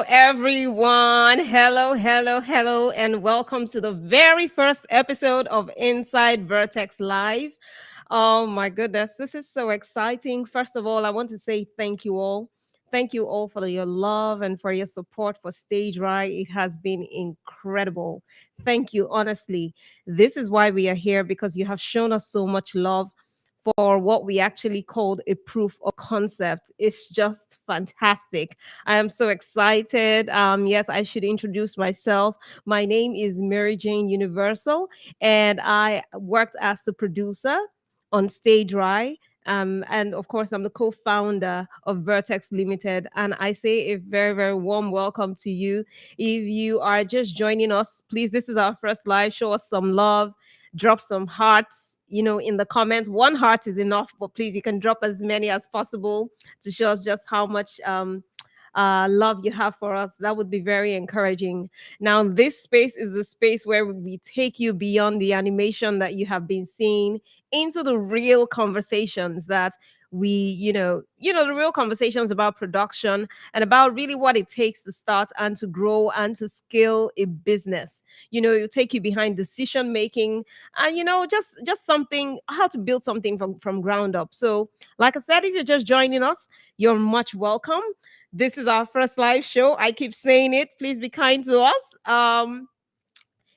everyone. Hello, and welcome to the very first episode of Inside VirtX Live. Oh my goodness, this is so exciting. First of all, I want to say thank you all. Thank you all for your love and for your support for Stage Right. It has been incredible. Thank you, honestly. This is why we are here because you have shown us so much love for what we actually called a proof of concept. It's just fantastic. I am so excited. Yes, I should introduce myself. My name is Mary Jane Universal, and I worked as the producer on Stage Right. And of course, I'm the co founder of VirtX Limited. And I say a very, very warm welcome to you. If you are just joining us, please, this is our first live. Show us some love, drop some hearts, in the comments. One heart is enough, but please, you can drop as many as possible to show us just how much love you have for us. That would be very encouraging. Now, this space is the space where we take you beyond the animation that you have been seeing into the real conversations that the real conversations about production and about really what it takes to start and to grow and to scale a business. It'll take you behind decision making and just something, how to build something from ground up. So like I said, if you're just joining us, you're much welcome. This is our first live show. I keep saying it. Please be kind to us.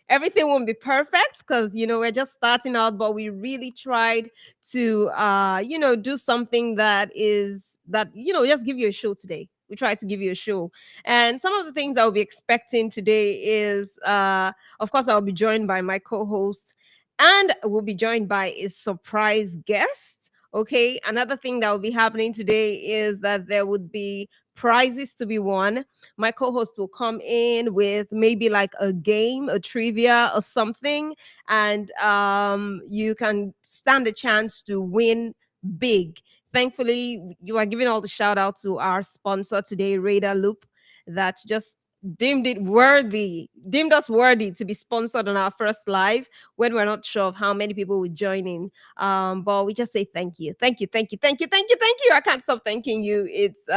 Everything won't be perfect because we're just starting out, but we really tried to do something that just give you a show today. We tried to give you a show. And some of the things I'll be expecting today is of course I'll be joined by my co-host, and we'll be joined by a surprise guest. Okay, another thing that will be happening today is that there would be prizes to be won. My co-host will come in with maybe like a game, a trivia or something, and you can stand a chance to win big. Thankfully, you are giving all the shout out to our sponsor today, Radar Loop, that just deemed us worthy to be sponsored on our first live when we're not sure of how many people would join in. But we just say thank you, thank you. I can't stop thanking you. It's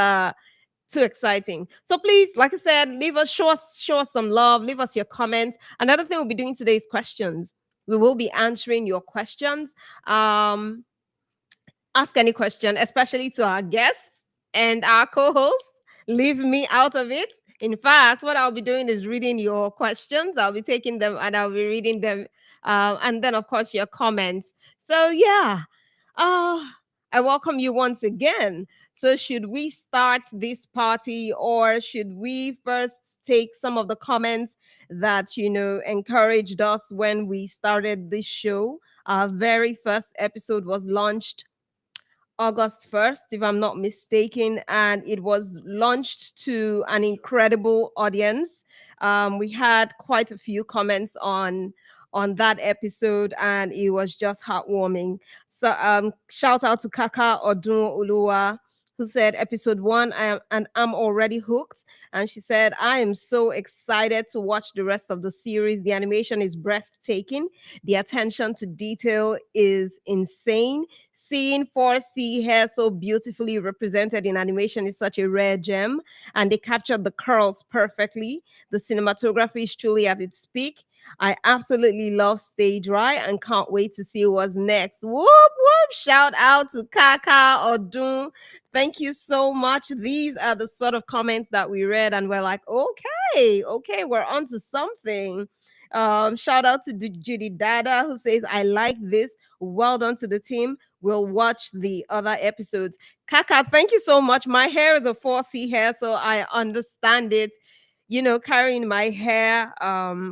too exciting. So please, like I said, show us some love, leave us your comments. Another thing we'll be doing today is questions. We will be answering your questions. Ask any question, especially to our guests and our co-hosts. Leave me out of it. In fact, what I'll be doing is reading your questions. I'll be taking them and I'll be reading them. And then, of course, your comments. So, yeah, uh, I welcome you once again. So, should we start this party or should we first take some of the comments that, encouraged us when we started this show? Our very first episode was launched August 1st, if I'm not mistaken, and it was launched to an incredible audience. We had quite a few comments on that episode, and it was just heartwarming. So, shout out to Kaka Odun Ulua, who said episode one, I'm already hooked. And she said, I am so excited to watch the rest of the series. The animation is breathtaking. The attention to detail is insane. Seeing 4C hair so beautifully represented in animation is such a rare gem, and they captured the curls perfectly. The cinematography is truly at its peak. I absolutely love Stage Right and can't wait to see what's next. Whoop whoop! Shout out to Kaka Odun. Thank you so much. These are the sort of comments that we read, and we're like, okay, we're on to something. Shout out to Judy Dada, who says, I like this. Well done to the team. We'll watch the other episodes. Kaka, thank you so much. My hair is a 4C hair, so I understand it. Carrying my hair,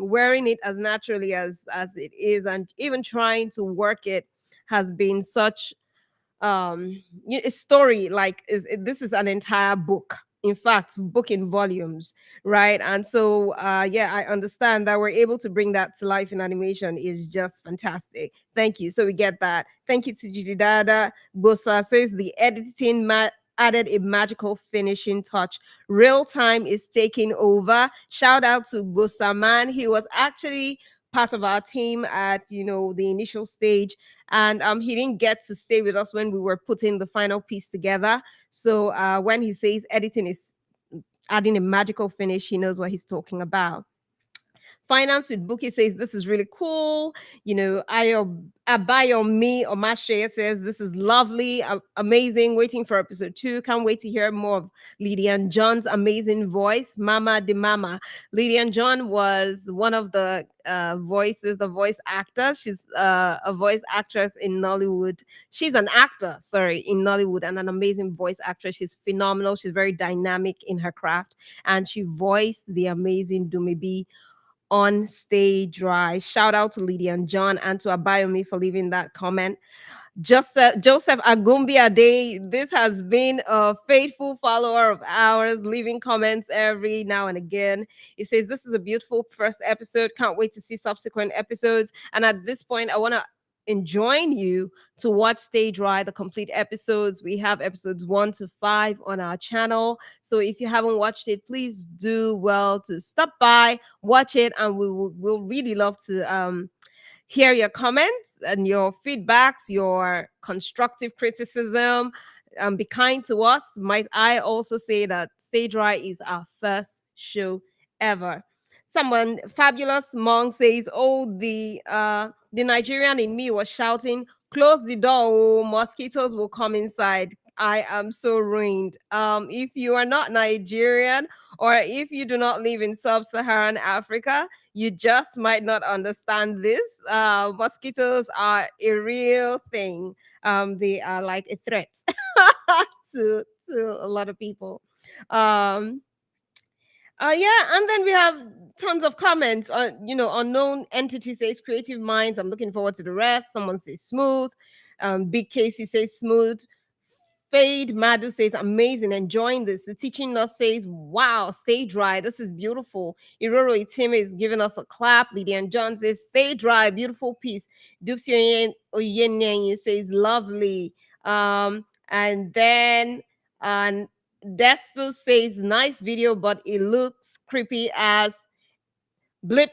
wearing it as naturally as it is, and even trying to work it has been such a story. Like this is an entire book, in fact, book in volumes, right? And so yeah, I understand that we're able to bring that to life in animation is just fantastic. Thank you. So we get that. Thank you to Jididada. Bosa says the editing added a magical finishing touch. Real time is taking over. Shout out to Bosa Man. He was actually part of our team at the initial stage, and he didn't get to stay with us when we were putting the final piece together. So when he says editing is adding a magical finish. He knows what he's talking about. Finance with Bookie says this is really cool. Abayo Me or Mashe says this is lovely, amazing. Waiting for episode 2. Can't wait to hear more of Lydian John's amazing voice, Mama de Mama. Lydian John was one of the voices, the voice actor. She's a voice actress in Nollywood. She's an actor, sorry, in Nollywood, and an amazing voice actress. She's phenomenal. She's very dynamic in her craft, and she voiced the amazing Dumebi on Stage Right. Shout out to Lydia and John and to Abayomi for leaving that comment. Joseph Agumbi Ade, this has been a faithful follower of ours, leaving comments every now and again. He says, this is a beautiful first episode. Can't wait to see subsequent episodes. And at this point, I want to enjoin you to watch Stage Right, the complete episodes. We have episodes 1 to 5 on our channel. So if you haven't watched it, please do well to stop by, watch it, and we'll really love to hear your comments and your feedbacks, your constructive criticism. Be kind to us. Might I also say that Stage Right is our first show ever. Someone fabulous Monk says, "Oh, the Nigerian in me was shouting, 'Close the door, oh, mosquitoes will come inside.' I am so ruined. If you are not Nigerian or if you do not live in sub-Saharan Africa, you just might not understand this. Mosquitoes are a real thing. They are like a threat to a lot of people. Um, yeah, and then we have tons of comments. Unknown entity says creative minds. I'm looking forward to the rest. Someone says smooth. Big Casey says smooth. Fade Madu says amazing, enjoying this. The teaching nurse says, wow, stay dry. This is beautiful. Iroro Itime is giving us a clap. Lydian John says, stay dry, beautiful piece. Dupsy Oyenye says, lovely. And then Desto says, nice video, but it looks creepy as blip.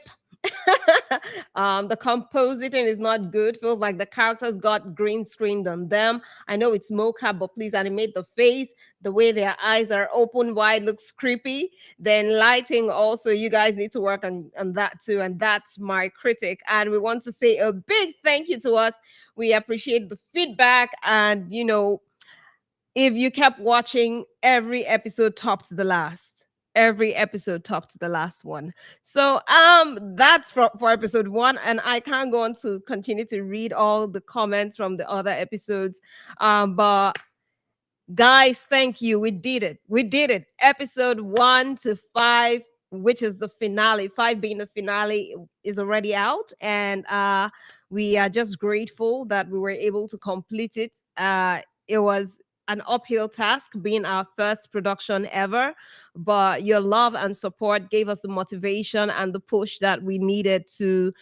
The compositing is not good. Feels like the characters got green screened on them. I know it's mocap, but please animate the face. The way their eyes are open wide looks creepy. Then lighting also, you guys need to work on that too. And that's my critic. And we want to say a big thank you to us. We appreciate the feedback. And if you kept watching, every episode topped the last. Every episode topped the last one. So that's for episode 1, and I can't go on to continue to read all the comments from the other episodes. But guys, thank you. We did it. Episode 1 to 5, which is the finale. 5 being the finale, is already out, and we are just grateful that we were able to complete it. It was an uphill task being our first production ever, but your love and support gave us the motivation and the push that we needed to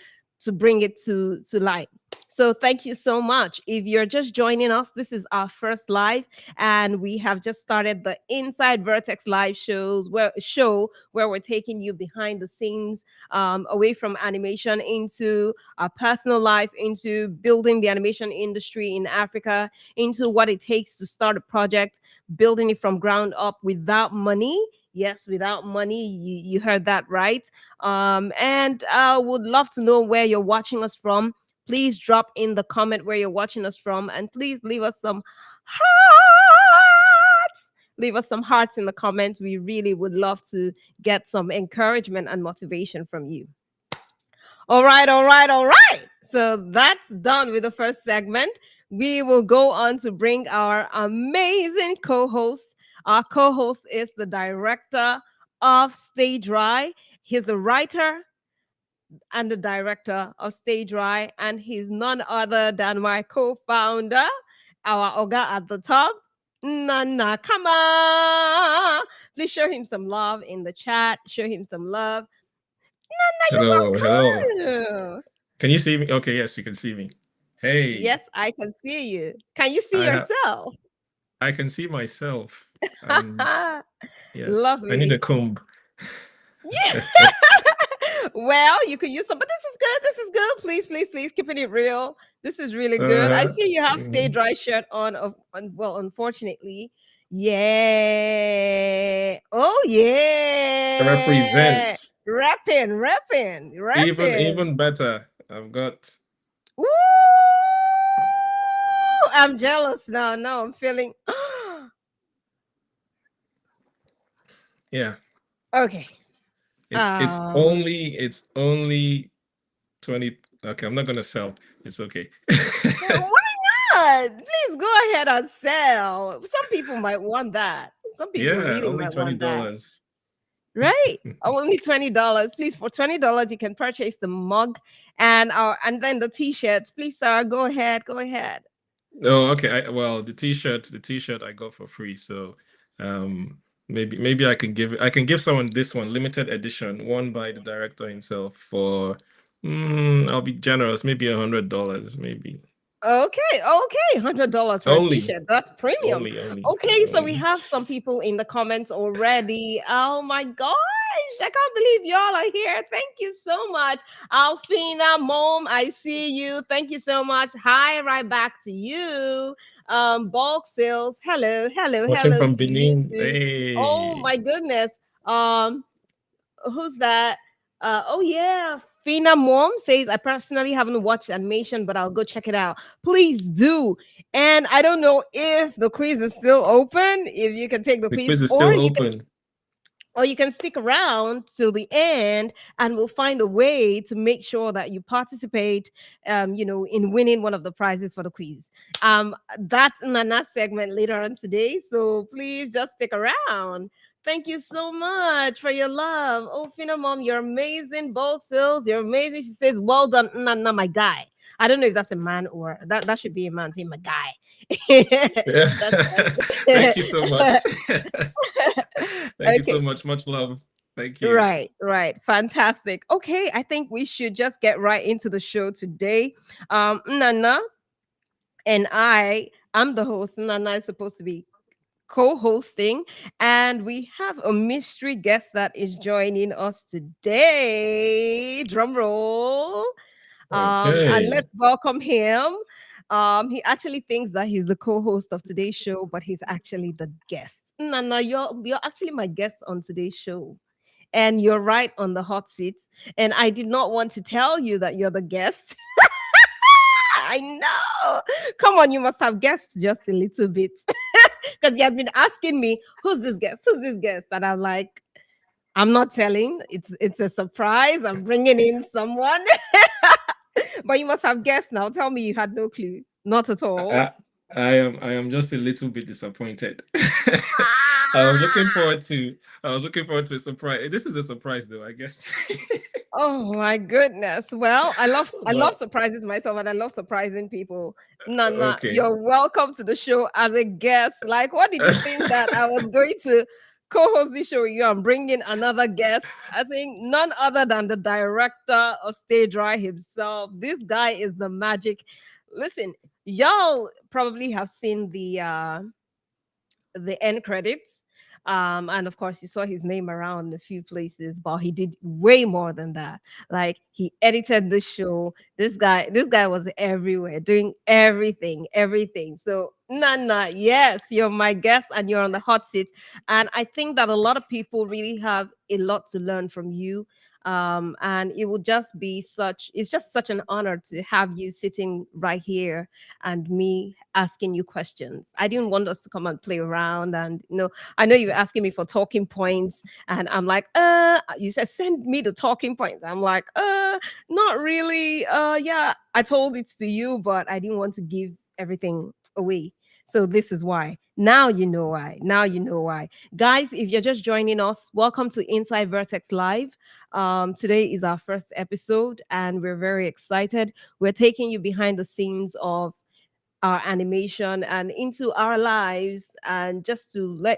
bring it to light. So thank you so much. If you're just joining us, this is our first live, and we have just started the Inside VirtX live show where we're taking you behind the scenes, away from animation into our personal life, into building the animation industry in Africa, into what it takes to start a project, building it from ground up without money. Yes, without money. You heard that right. And I would love to know where you're watching us from. Please drop in the comment where you're watching us from, and please leave us some hearts. Leave us some hearts in the comments. We really would love to get some encouragement and motivation from you. All right. So that's done with the first segment. We will go on to bring our amazing co-host. Our co-host is the director of Stage Right. He's the writer and the director of Stage Right, and he's none other than my co-founder, our Oga at the top, Nana Kama. Please show him some love in the chat. Show him some love. Nana, hello. Can you see me? Okay, yes, you can see me. Hey. Yes, I can see you. Can you see yourself? I can see myself. And yes, lovely. I need a comb. Yeah. Well, you could use some, but this is good. This is good. Please, keeping it real. This is really good. I see you have Stay Dry shirt on. Well, unfortunately, Yeah. Oh yeah. Represent. Rapping, rapping, rapping. Even better. I've got. Woo! I'm jealous now. Now I'm feeling Yeah. okay. It's Um only 20. Okay, I'm not gonna sell. It's okay. why not? Please go ahead and sell. Some people might want that. Some people Yeah, really only might twenty want that. dollars. Right? Only $20. Please, for $20, you can purchase the mug and then the t-shirts. Please, sir, go ahead. Go ahead. Oh, okay. Well, the t-shirt I got for free. So, maybe I can give someone this one, limited edition, one by the director himself for. I'll be generous, maybe $100, maybe. Okay, okay, $100 for a Only, t-shirt. That's premium. only, Okay, so we only. have some people in the comments already. Oh my gosh, I can't believe y'all are here. Thank you so much. Alfina, Mom, I see you. Thank you so much. Hi, right back to you. Bulk sales. Hello, hello, Watching hello from to you Benin. too. Oh Hey, my goodness. Um, who's that? Oh yeah, Fina Mom says I personally haven't watched animation, but I'll go check it out. Please do. And I don't know if the quiz is still open. If you can take the the quiz, quiz is still open. or you can stick around till the end and we'll find a way to make sure that you participate in winning one of the prizes for the quiz. That's Nana's segment later on today, so please just stick around. Thank you so much for your love. Oh, Fina Mom, you're amazing. Bold Sills, you're amazing. She says, well done, Nana, my guy. I don't know if that's a man or that should be a man saying my guy. Yeah. That's Thank you so much. Thank you so okay. much. Much love. Thank you. Right, right. Fantastic. Okay, I think we should just get right into the show today. Nana and I'm the host. Nana is supposed to be co-hosting, and we have a mystery guest that is joining us today. Drum roll. And Okay. let's welcome him. He actually thinks that he's the co-host of today's show, but he's actually the guest. Nana, you're actually my guest on today's show, and you're right on the hot seat. And I did not want to tell you that you're the guest. I know. Come on, you must have guessed just a little bit because you have been asking me, "Who's this guest? Who's this guest?" And I'm like, "I'm not telling. It's a surprise. I'm bringing in someone." But you must have guessed now. Tell me you had no clue. Not at all. I, I am just a little bit disappointed. I was looking forward to a surprise. This is a surprise though, I guess. Oh my goodness. Well, I love Well, surprises myself and I love surprising people. Nana, okay. you're welcome to the show as a guest. Like, what did you think that I was going to co-host this show with you and bring in another guest? I think none other than the director of Stage Right himself. This guy is the magic. Listen, y'all probably have seen the end credits. And of course, you saw his name around a few places, but he did way more than that. Like he edited the show. This guy was everywhere, doing everything, everything. So Nana, yes, you're my guest and you're on the hot seat. And I think that a lot of people really have a lot to learn from you. And it's just such an honor to have you sitting right here and me asking you questions. I didn't want us to come and play around. And I know you were asking me for talking points, and I'm like, you said send me the talking points. I'm like, not really. Yeah, I told it to you, but I didn't want to give everything away. So this is why. Now you know why. Now you know why. Guys, if you're just joining us, welcome to Inside VirtX Live. Today is our first episode, and we're very excited. We're taking you behind the scenes of our animation and into our lives, and just to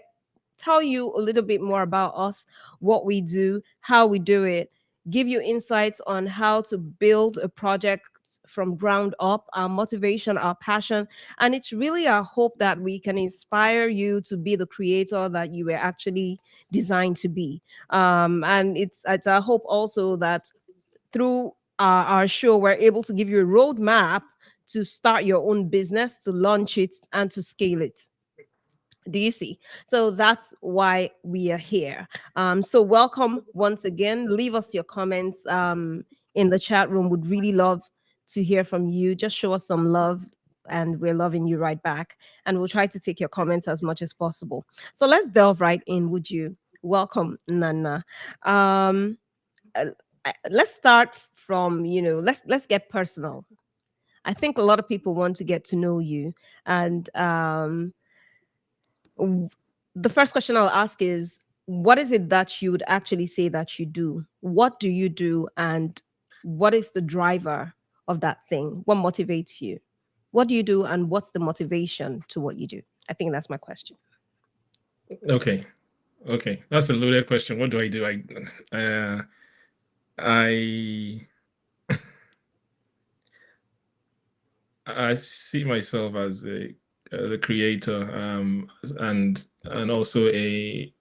tell you a little bit more about us, what we do, how we do it, give you insights on how to build a project from ground up, our motivation, our passion. And it's really our hope that we can inspire you to be the creator that you were actually designed to be. And it's our hope also that through our show, we're able to give you a roadmap to start your own business, to launch it, and to scale it. Do you see? So that's why we are here. So welcome once again. Leave us your comments in the chat room. Would really love to hear from you. Just show us some love, and we're loving you right back. And we'll try to take your comments as much as possible. So let's delve right in. Would you? Welcome, Nana. Um, uh, let's start from, let's get personal. I think a lot of people want to get to know you, and w- the first question I'll ask is, what is it that you would actually say that you do? What do you do, and what is the driver of that thing? What motivates you? What do you do, and what's the motivation to what you do? I think that's my question. Okay. Okay. That's a loaded question. What do I do? I I see myself as a creator, and also a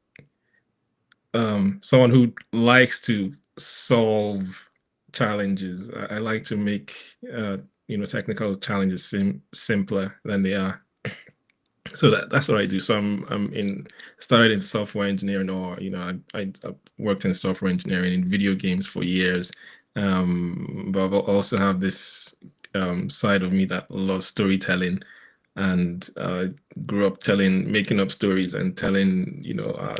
someone who likes to solve challenges. I like to make technical challenges simpler than they are. So that's what I do. So I'm in started in software engineering, or I've worked in software engineering in video games for years. But I also have this side of me that loves storytelling, and grew up making up stories and telling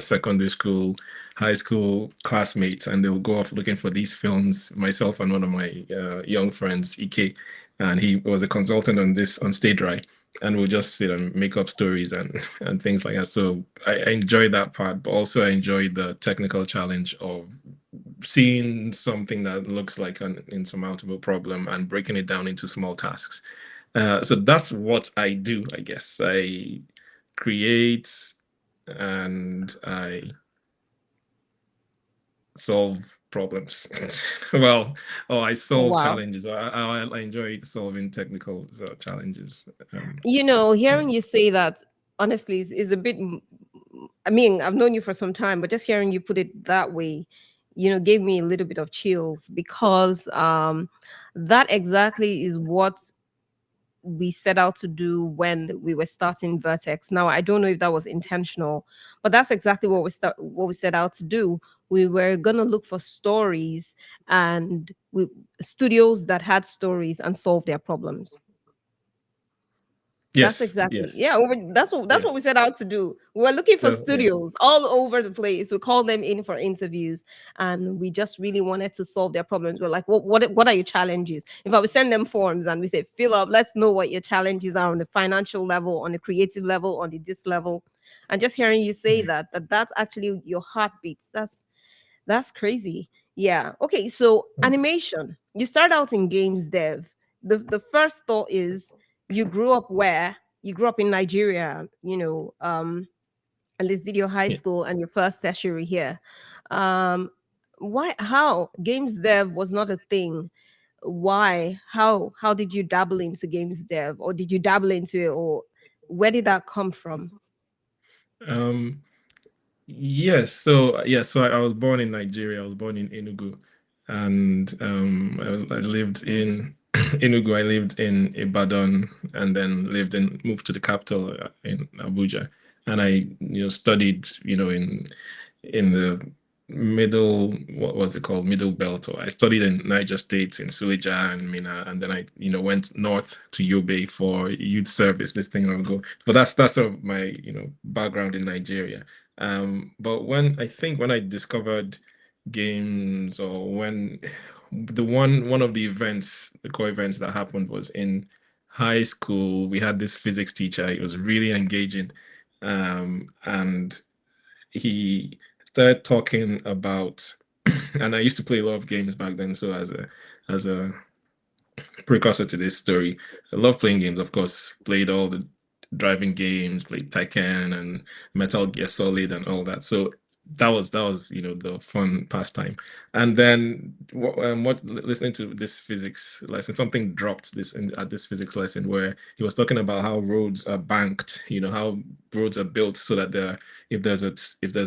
secondary school, high school classmates, and they'll go off looking for these films. Myself and one of my young friends, Ike, and he was a consultant on Stage Right, and we'll just sit and make up stories and and things like that. So I enjoy that part, but also I enjoy the technical challenge of seeing something that looks like an insurmountable problem and breaking it down into small tasks. So that's what I do, I guess. I create and I solve problems. Well, oh, I solve Wow. challenges. I enjoy solving technical challenges. Hearing you say that honestly is a bit. I mean, I've known you for some time, but just hearing you put it that way, gave me a little bit of chills because that exactly is what we set out to do when we were starting VirtX. Now, I don't know if that was intentional, but that's exactly what we set out to do. We were gonna look for stories and studios that had stories and solve their problems. That's Yes, exactly, yes, yeah. That's yeah. what we set out to do. We were looking for Yeah. studios all over the place. We called them in for interviews, and we just really wanted to solve their problems. We're like, what are your challenges? In fact, we send them forms and we say, fill up. Let's know what your challenges are on the financial level, on the creative level, on the this level. And just hearing you say that's actually your heartbeats. That's crazy. Yeah. Okay. So animation. You start out in games dev. The first thought is you grew up where? You grew up in Nigeria, at least did your high Yeah. school and your first tertiary here. Um, why how games dev was not a thing? Why? How did you dabble into games dev? Or did you dabble into it, or where did that come from? Um, yes. So I was born in Nigeria. I was born in Enugu, and I lived in Enugu. I lived in Ibadan, and then moved to the capital in Abuja, and I studied in the what was it called, middle belt, or I studied in Niger State in Suleja and Mina, and then I went north to Yobe for youth service this thing I'll go. But that's sort of my background in Nigeria. But when I discovered games, or when one of the core events that happened was in high school. We had this physics teacher. It was really engaging, and he started talking about, and I used to play a lot of games back then. So as a precursor to this story, I love playing games. Of course, played all the driving games, played Tekken and Metal Gear Solid and all that. So that was the fun pastime. And then what listening to this physics lesson, something dropped at this physics lesson where he was talking about how roads are banked. How roads are built so that if there's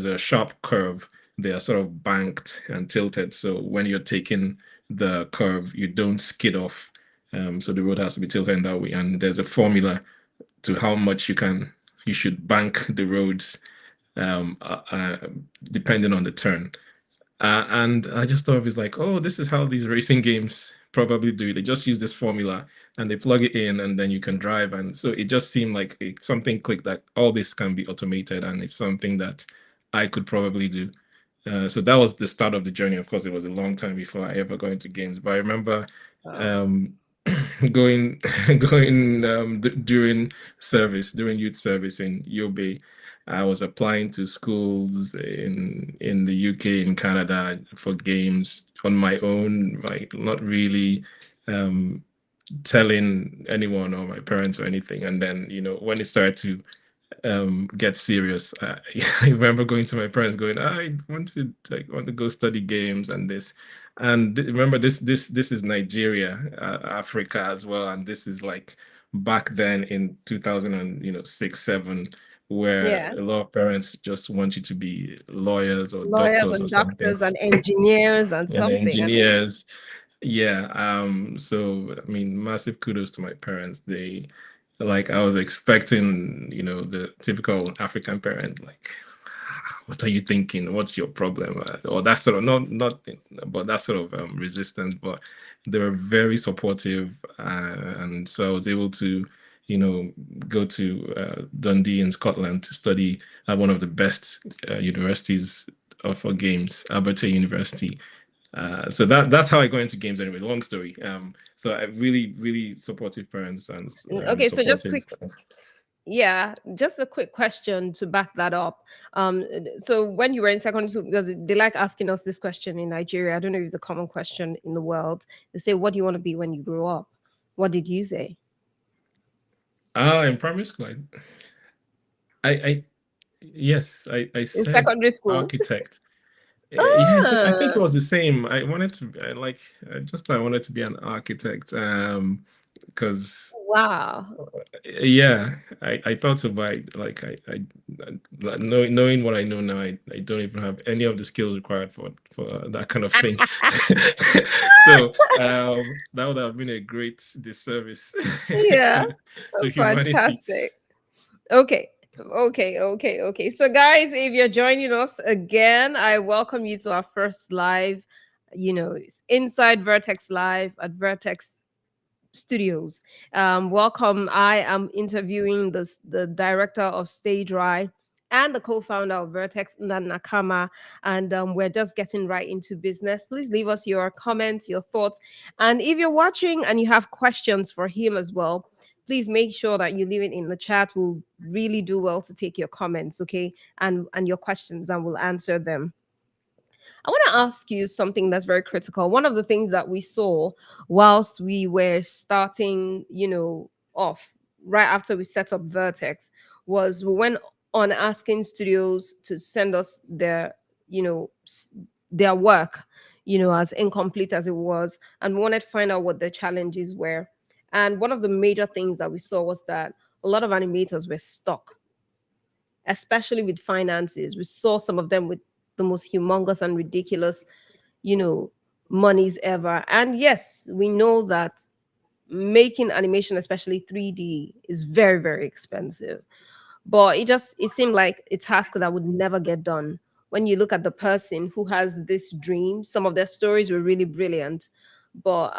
a sharp curve, they are sort of banked and tilted. So when you're taking the curve, you don't skid off. So the road has to be tilted in that way. And there's a formula to how much you can you should bank the roads um, uh, uh, depending on the turn. And I just thought it was like, oh, this is how these racing games probably do it. They just use this formula and they plug it in, and then you can drive. And so it just seemed like something clicked that all this can be automated, and it's something that I could probably do. So that was the start of the journey. Of course, it was a long time before I ever got into games, but I remember Wow. um, going going during service, during youth service in Yobe. I was applying to schools in the UK, in Canada for games on my own, like not really um, telling anyone or my parents or anything. And then, when it started to get serious. I remember going to my parents, going, "I want to go study games and this." And remember, this is Nigeria, Africa as well, and this is like back then in 2000 and 6, 7, where Yeah. a lot of parents just want you to be lawyers or Lawyers doctors or and something, doctors and engineers and and something. I mean, engineers. Yeah. So I mean, massive kudos to my parents. They, like, I was expecting, the typical African parent, like, what are you thinking? What's your problem? Or that sort of, not, but that sort of resistance. But they were very supportive, and so I was able to, go to Dundee in Scotland to study at one of the best universities for games, Alberta University. So that's how I got into games anyway. Long story. So I really, really supportive parents and okay, so just supportive. quick, yeah, just a quick question to back that up. So when you were in secondary school, because they like asking us this question in Nigeria, I don't know if it's a common question in the world. They say, "What do you want to be when you grow up?" What did you say In primary school, I yes, I in said secondary school? architect. Yes, I think it Ah, was the same. I wanted to like just I wanted to be an architect. Because wow. yeah, I thought about it, like like, knowing what I know now, I don't even have any of the skills required for that kind of thing. So that would have been a great disservice Yeah, to humanity. fantastic. Okay. Okay. So, guys, if you're joining us again, I welcome you to our first live. It's inside Vertex Live at Vertex Studios. Welcome. I am interviewing the director of Stage Right and the co-founder of Vertex, Nakama, and we're just getting right into business. Please leave us your comments, your thoughts, and if you're watching and you have questions for him as well, please make sure that you leave it in the chat. We'll really do well to take your comments, okay, and your questions, and we'll answer them. I want to ask you something that's very critical. One of the things that we saw whilst we were starting, off right after we set up Vertex was we went on asking studios to send us you know, s- their work, as incomplete as it was, and we wanted to find out what the challenges were. And one of the major things that we saw was that a lot of animators were stuck, especially with finances. We saw some of them with the most humongous and ridiculous, you know, monies ever. And yes, we know that making animation, especially 3D, is very, very expensive. But it seemed like a task that would never get done. When you look at the person who has this dream, some of their stories were really brilliant, but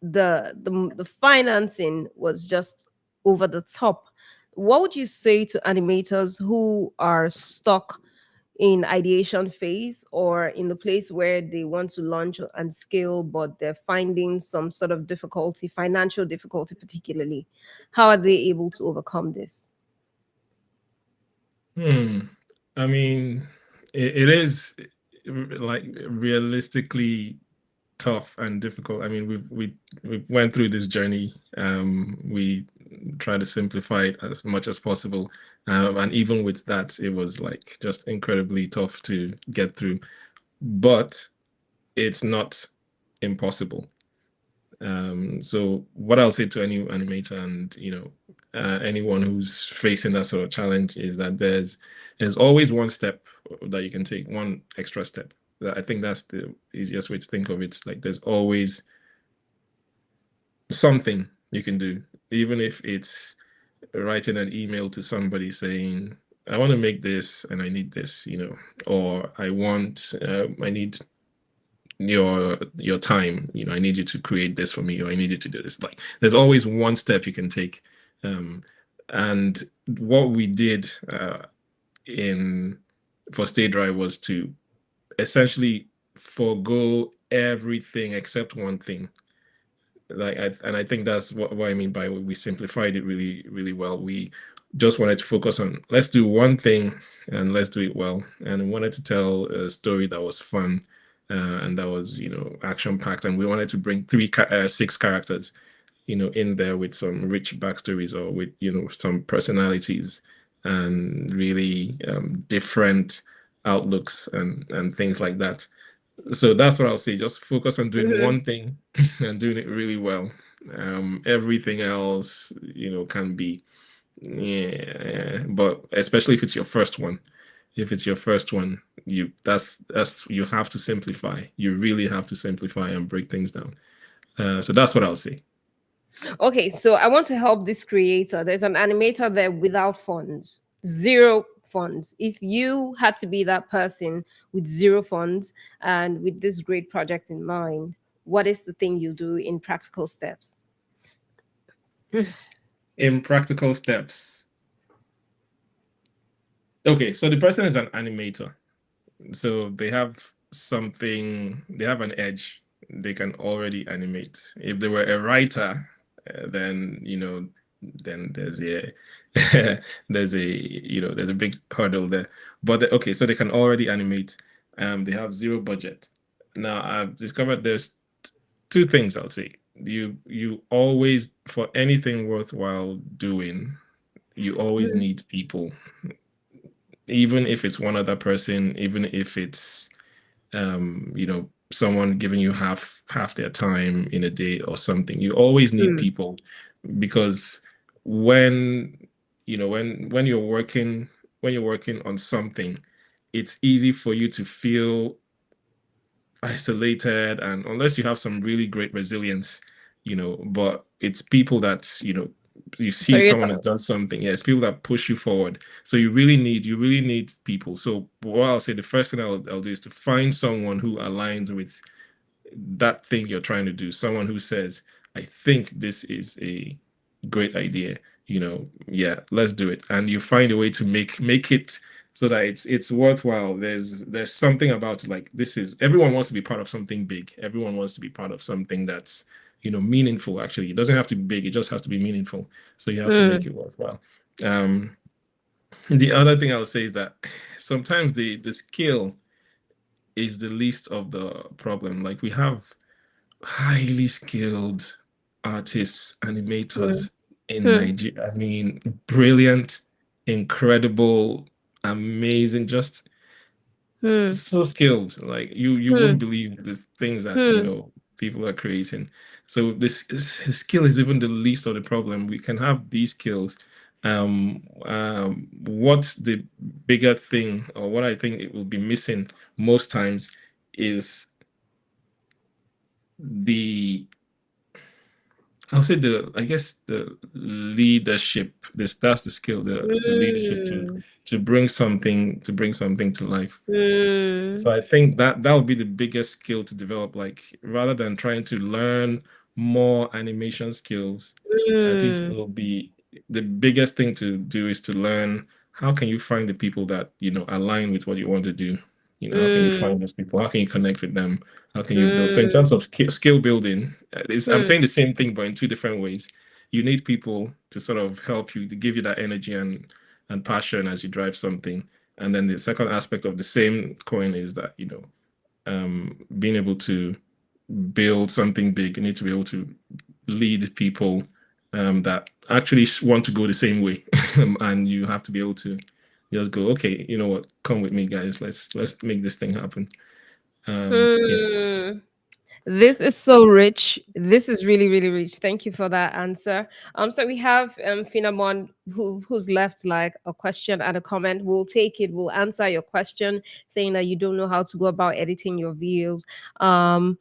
the financing was just over the top. What would you say to animators who are stuck in ideation phase or in the place where they want to launch and scale, but they're finding some sort of difficulty, financial difficulty particularly? How are they able to overcome this? Hmm. I mean, it is like realistically tough and difficult. I mean, we went through this journey. We try to simplify it as much as possible, and even with that, it was like just incredibly tough to get through. But it's not impossible. So what I'll say to any animator and anyone who's facing that sort of challenge is that there's always one step that you can take, one extra step. I think that's the easiest way to think of it. Like there's always something you can do, even if it's writing an email to somebody saying, I want to make this and I need this, or I need your time, I need you to create this for me, or I need you to do this. Like, there's always one step you can take. Um, and what we did in for Stay Dry was to essentially forego everything except one thing. And I think that's what I mean by we simplified it really, really well. We just wanted to focus on, let's do one thing and let's do it well. And we wanted to tell a story that was fun, and that was, action packed. And we wanted to bring six characters, in there with some rich backstories, or with, some personalities and really different outlooks and things like that. So that's what I'll say. Just focus on doing Mhm. one thing and doing it really well. Everything else, can be, yeah, but especially if it's your first one. If it's your first one, you have to simplify. You really have to simplify and break things down. So that's what I'll say. Okay, so I want to help this creator. There's an animator there without funds, zero funds. If you had to be that person with zero funds and with this great project in mind, what is the thing you do in practical steps? In practical steps. Okay, so the person is an animator. So they have an edge. They can already animate. If they were a writer, then then there's a big hurdle there. But okay, so they can already animate. They have zero budget. Now I've discovered there's two things I'll say. You always, for anything worthwhile doing, you always Mm, need people, even if it's one other person, even if it's someone giving you half their time in a day or something. You always need mm, people, because when when you're working on something, it's easy for you to feel isolated, and unless you have some really great resilience, but it's people that, you so see you're someone has done something. Yeah, it's people that push you forward. So you really need people. So what I'll say, the first thing I'll do is to find someone who aligns with that thing you're trying to do. Someone who says, I think this is a great idea. Yeah, let's do it. And you find a way to make it so that it's worthwhile. There's something about it, like, this is everyone wants to be part of something big. Everyone wants to be part of something that's, meaningful. Actually, it doesn't have to be big, it just has to be meaningful. So you have to make mm, it worthwhile. Um, the other thing I would say is that sometimes the skill is the least of the problem. Like, we have highly skilled artists, mm, animators in mm, Nigeria. I mean, brilliant, incredible, amazing, just mm, so skilled. Like, you wouldn't mm, believe the things that, mm, people are creating. So this skill is even the least of the problem. We can have these skills. What's the bigger thing, or what I think it will be missing most times, is the I'll say I guess the leadership. That's the skill, the leadership mm, to bring something to life. mm, So I think that would be the biggest skill to develop. Like, rather than trying to learn more animation skills, I think mm, it'll be the biggest thing to do is to learn how can you find the people that, align with what you want to do. How can you mm, find those people? How can you connect with them? How can you build? So in terms mm, of skill building, I'm mm, saying the same thing, but in two different ways. You need people to sort of help you, to give you that energy and passion as you drive something. And then the second aspect of the same coin is that, being able to build something big, you need to be able to lead people, that actually want to go the same way. And you have to be able to just go, okay, you know what, come with me, guys. Let's make this thing happen. Yeah. mm. This is so rich. This is really, really rich. Thank you for that answer. So we have Finamon who's left like a question and a comment. We'll take it. We'll answer your question, saying that you don't know how to go about editing your videos. And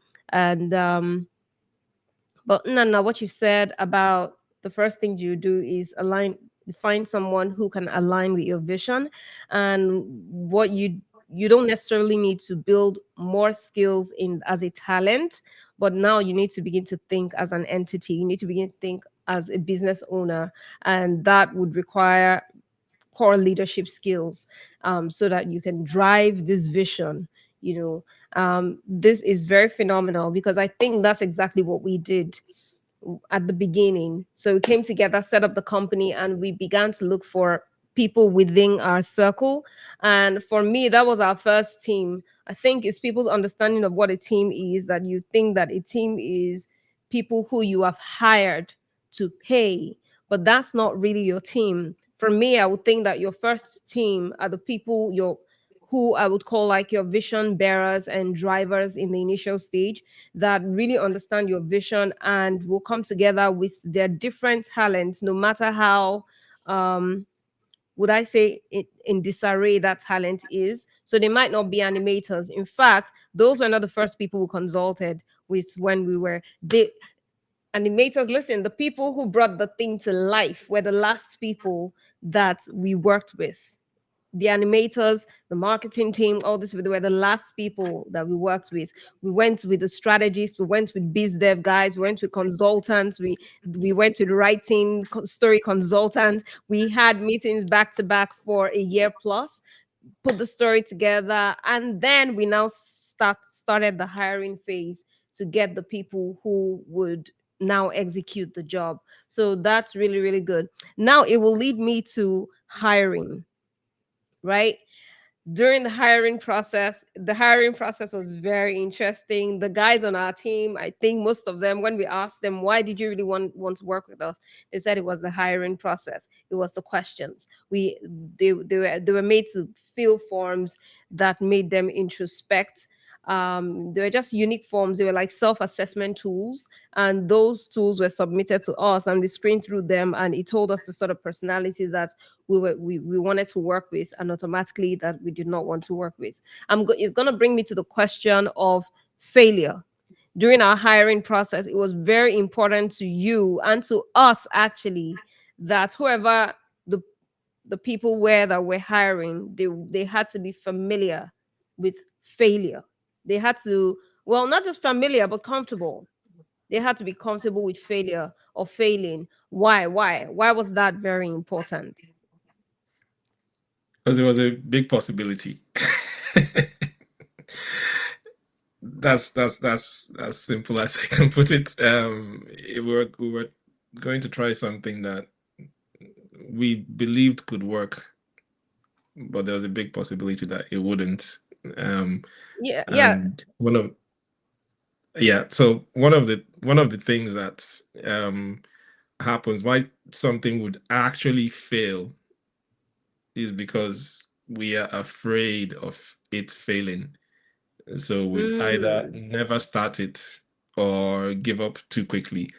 But Nana, what you said about the first thing you do is find someone who can align with your vision. And what you don't necessarily need to build more skills in as a talent, but now you need to begin to think as an entity. You need to begin to think as a business owner, and that would require core leadership skills, so that you can drive this vision. This is very phenomenal, because I think that's exactly what we did at the beginning. So we came together, set up the company, and we began to look for people within our circle. And for me, that was our first team. I think it's people's understanding of what a team is, that you think that a team is people who you have hired to pay, but that's not really your team. For me, I would think that your first team are the people who I would call like your vision bearers and drivers in the initial stage, that really understand your vision and will come together with their different talents, no matter how, um, would I say, in disarray that talent is. So they might not be animators. In fact, those were not the first people we consulted with when we were the animators. Listen, the people who brought the thing to life were the last people that we worked with. The animators, the marketing team, all this, they were the last people that we worked with. We went with the strategists, we went with biz dev guys, we went with consultants, we went with writing story consultants. We had meetings back to back for a year plus, put the story together, and then we now started the hiring phase to get the people who would now execute the job. So that's really, really good. Now it will lead me to hiring, right? During the hiring process was very interesting. The guys on our team, I think most of them, when we asked them, why did you really want to work with us, they said it was the hiring process. It was the questions. They were made to fill forms that made them introspect. They were just unique forms. They were like self-assessment tools, and those tools were submitted to us, and we screened through them, and it told us the sort of personalities that we wanted to work with, and automatically that we did not want to work with. It's going to bring me to the question of failure. During our hiring process, it was very important to you and to us, actually, that whoever the the people were that we're hiring, they had to be familiar with failure. They had to, well, not just familiar, but comfortable. They had to be comfortable with failure or failing. Why was that very important? Because it was a big possibility. That's as simple as I can put it. We were going to try something that we believed could work, but there was a big possibility that it wouldn't. Um, Yeah, yeah. and one of yeah, so one of the things that happens why something would actually fail is because we are afraid of it failing. So we'd either Mm, never start it or give up too quickly.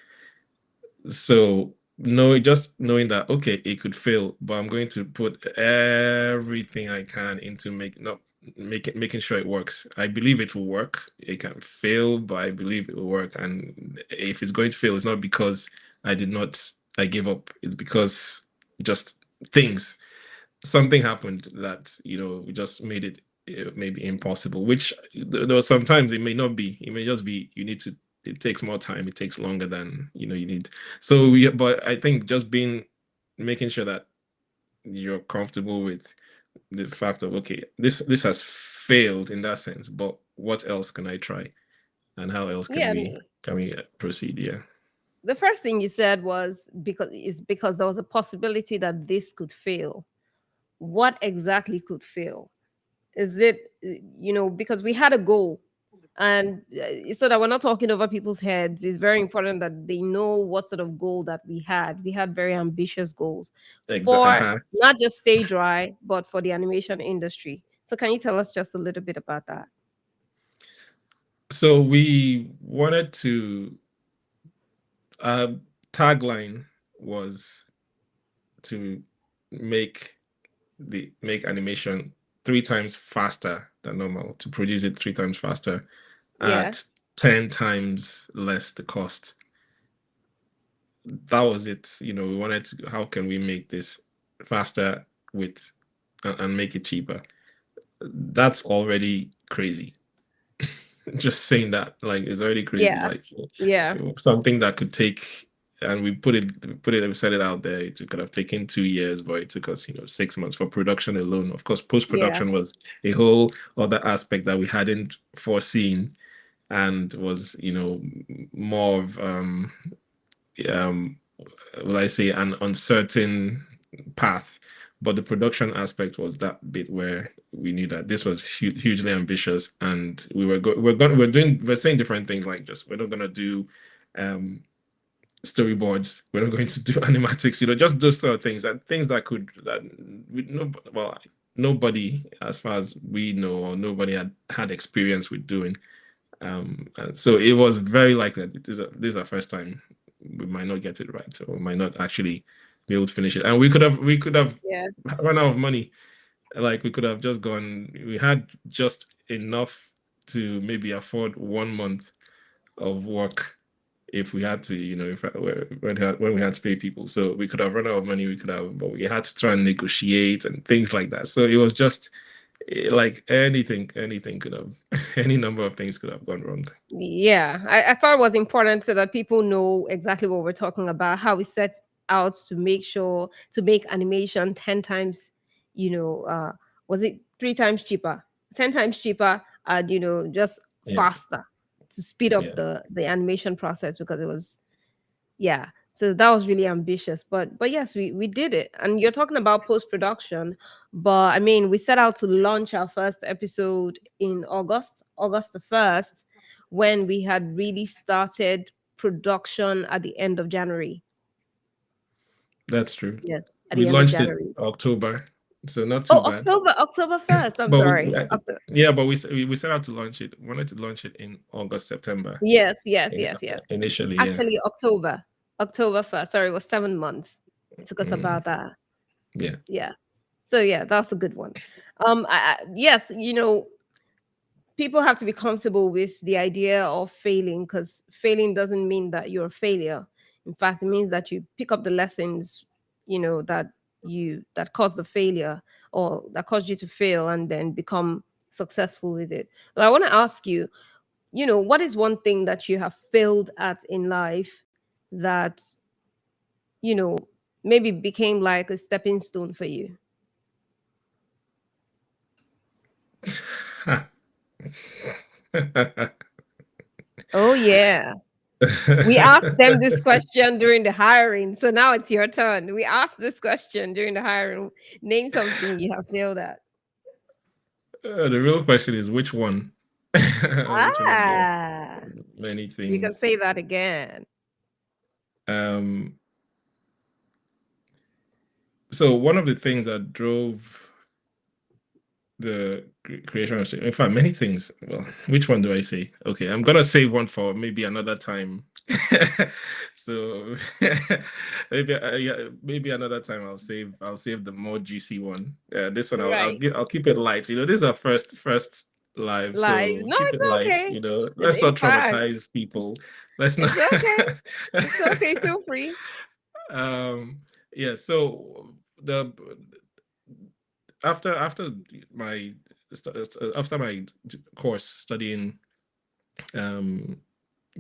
So no, just knowing that okay, it could fail, but I'm going to put everything I can into making sure it works. I believe it will work. It can fail, but I believe it will work. And if it's going to fail, it's not because I gave up. It's because just things something happened that we just made it maybe impossible, which though sometimes it may not be. It may just be you need to it takes more time, it takes longer than you need. So yeah, but I think just making sure that you're comfortable with the fact of okay, this has failed in that sense, but what else can I try, and how else can yeah. we proceed? Yeah. The first thing you said was because there was a possibility that this could fail. What exactly could fail? Is it, because we had a goal, and so that we're not talking over people's heads, it's very important that they know what sort of goal that we had. We had very ambitious goals Exactly. for not just Stay Dry, but for the animation industry. So can you tell us just a little bit about that? So we wanted to uh tagline was to make make animation 3 times faster than normal, to produce it 3 times faster Yeah. at 10 times less the cost. that was it. We wanted to, how can we make this faster with and make it cheaper? That's already crazy. Just saying that, like, is already crazy. Yeah. Like, Yeah. something that could take, and we set it out there. It could have taken 2 years, but it took us, 6 months for production alone. Of course, post Yeah. production was a whole other aspect that we hadn't foreseen, and was, more of um will I say, an uncertain path. But the production aspect was that bit where we knew that this was hugely ambitious, and we're saying different things, like, just, we're not gonna do um storyboards, we're not going to do animatics, just those sort of things, and things that could, that we no well nobody, as far as we know, or nobody had experience with doing. And so it was very likely that this is our first time. We might not get it right, or we might not actually be able to finish it. And we could have Yeah. run out of money. Like, we could have just gone. We had just enough to maybe afford 1 month of work if we had to, if when we had to pay people. So we could have run out of money. But we had to try and negotiate and things like that. So it was just, like, anything could have, any number of things could have gone wrong. Yeah, I thought it was important so that people know exactly what we're talking about, how we set out to make sure to make animation 10 times, you know, was it 3 times cheaper, 10 times cheaper, and just Yeah, faster to speed up yeah. the animation process because it was, yeah, so that was really ambitious, but yes, we did it. And you're talking about post production, but I mean, we set out to launch our first episode in August the 1st, when we had really started production at the end of January. That's true. Yeah, at We the end of launched it January. October, so not too Oh, bad. October 1st, I'm But sorry. October. yeah, but we set out to launch it. Wanted to launch it in August, September. Yes, yes, in- yes, yes. Initially, yeah. Actually, October 1st. Sorry, it was 7 months. It took us Mm, about that. yeah. Yeah. So yeah, that's a good one. Yes, people have to be comfortable with the idea of failing, because failing doesn't mean that you're a failure. In fact, it means that you pick up the lessons, that caused the failure, or that caused you to fail, and then become successful with it. But I want to ask you, what is one thing that you have failed at in life that, you know, maybe became like a stepping stone for you? Oh yeah. We asked them this question during the hiring, so now it's your turn. We asked this question during the hiring. Name something you have failed at. The real question is, which one? Which one of the Ah, many you can things? say that again. Um, so one of the things that drove the creation of, in fact, many things. Well, which one do I say? Okay, I'm gonna save one for maybe another time. So yeah, maybe another time I'll save the more juicy one. This one Right. I'll keep it light. This is our first live, Live. so No, keep it's it light. okay. Let's In not fact, traumatize people. Let's not. it's okay. It's okay. Feel free. um yeah, so the after my after my course studying um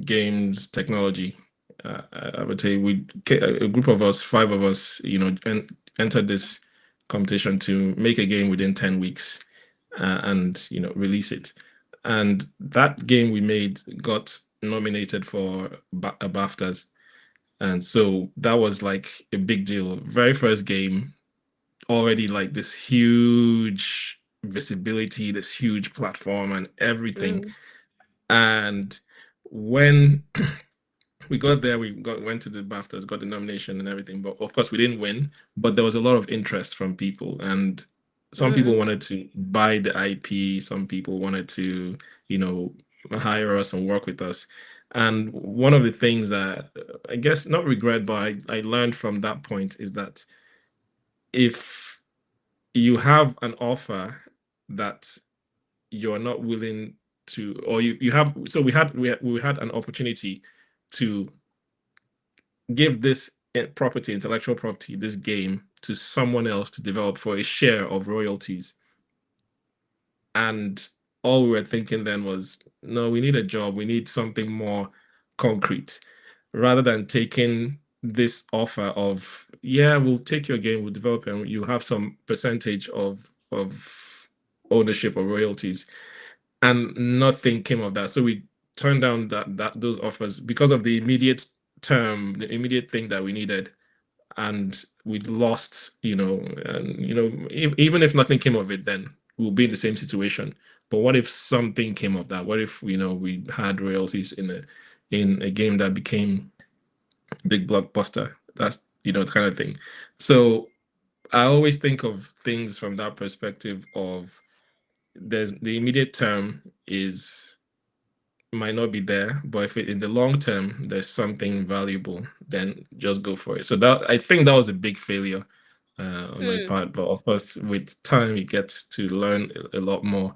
games technology, I would say a group of us, five of us, entered this competition to make a game within 10 weeks, and release it. And that game we made got nominated for a BAFTAs. And so that was like a big deal. Very first game, already like this huge visibility, this huge platform and everything. Mm, And when we got there, went to the BAFTAs, got the nomination and everything. But of course, we didn't win. But there was a lot of interest from people, and some people mm, wanted to buy the IP. Some people wanted to, you know, hire us and work with us. And one of the things that, I guess, not regret, but I learned from that point, is that if you have an offer that you're not willing to, or you have, so we had an opportunity to give this property, intellectual property, this game to someone else to develop for a share of royalties. And all we were thinking then was, no, we need a job. We need something more concrete rather than taking this offer of, yeah, we'll take your game, we'll develop it, and you have some percentage of ownership or royalties. And nothing came of that. So we turned down those offers because of the immediate term, the immediate thing that we needed. And we lost, and even if nothing came of it, then we'll be in the same situation. But what if something came of that? What if we had royalties in a game that became big blockbuster? That's the kind of thing. So I always think of things from that perspective of there's the immediate term might not be there, but if in the long term there's something valuable, then just go for it. So that I think that was a big failure on my part. But of course, with time, you get to learn a lot more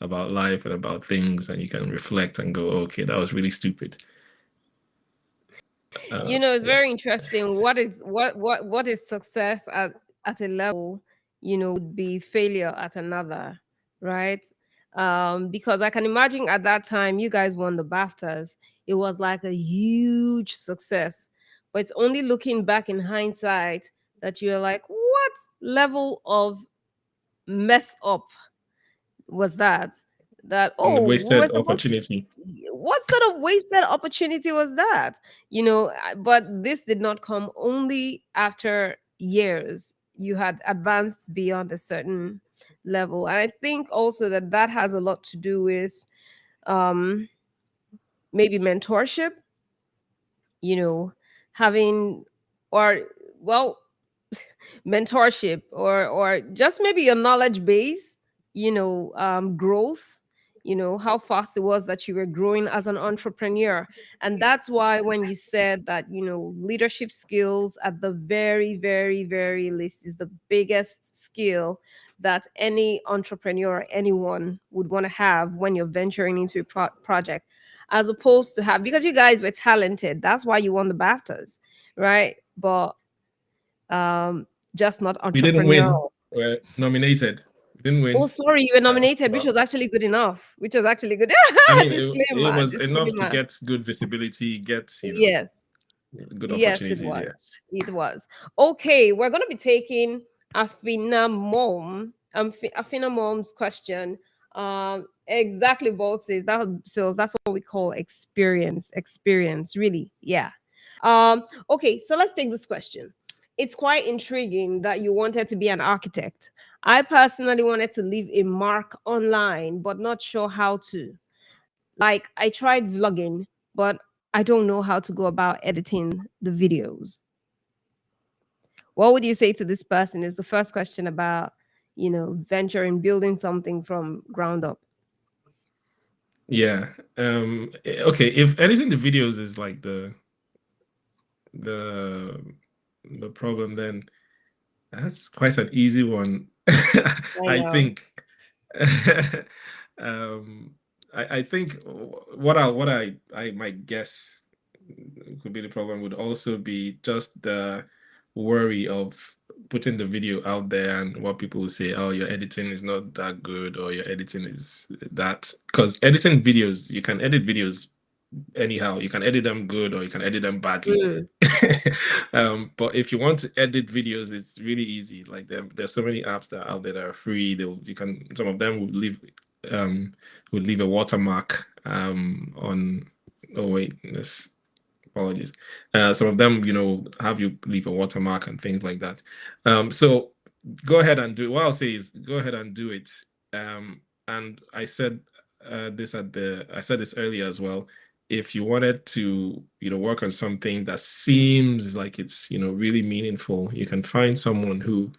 about life and about things, and you can reflect and go, okay, that was really stupid. It's Yeah. very interesting. What is success at a level, would be failure at another, right? Because I can imagine at that time you guys won the BAFTAs. It was like a huge success. But it's only looking back in hindsight that you're like, what level of mess up was that? That, And oh, we're wasted supposed opportunity. what sort of wasted opportunity was that? But this did not come only after years. You had advanced beyond a certain level. And I think also that has a lot to do with um maybe mentorship, you know, having or well mentorship or just maybe your knowledge base, growth, how fast it was that you were growing as an entrepreneur. And that's why when you said that, leadership skills at the very, very, very least is the biggest skill that any entrepreneur, anyone would want to have when you're venturing into a project, as opposed to have, because you guys were talented, that's why you won the BAFTAs, right? But um, just not We didn't win. entrepreneurial. We're nominated. We didn't Oh, win. sorry, you were nominated, which Well, was actually good enough. Which was actually good. I mean, it Disclaimer, was enough to disclaimer. get good visibility, get Yes, good yes, it opportunities. was. Yes. It was. Okay, we're gonna be taking Afina Mom's question. Exactly, Bolt says that sales. That's what we call experience. Experience, really. Yeah. Okay, so let's take this question. It's quite intriguing that you wanted to be an architect. I personally wanted to leave a mark online, but not sure how to. Like, I tried vlogging, but I don't know how to go about editing the videos. What would you say to this person? Is the first question about, venturing, building something from ground up. Yeah. Okay. If editing the videos is like the the problem, then that's quite an easy one. I I know. think. um, I think what I might guess could be the problem would also be just the worry of putting the video out there and what people will say, oh, your editing is not that good, or your editing is that, because editing videos, you can edit videos anyhow. You can edit them good or you can edit them badly. Mm, But if you want to edit videos, it's really easy. Like there's so many apps that are out there that are free. You can, some of them um would leave a watermark on, oh wait, this, apologies. Some of them, have you leave a watermark and things like that. So go ahead and do it. What I'll say is go ahead and do it. And I said I said this earlier as well. If you wanted to, work on something that seems like it's, really meaningful, you can find someone who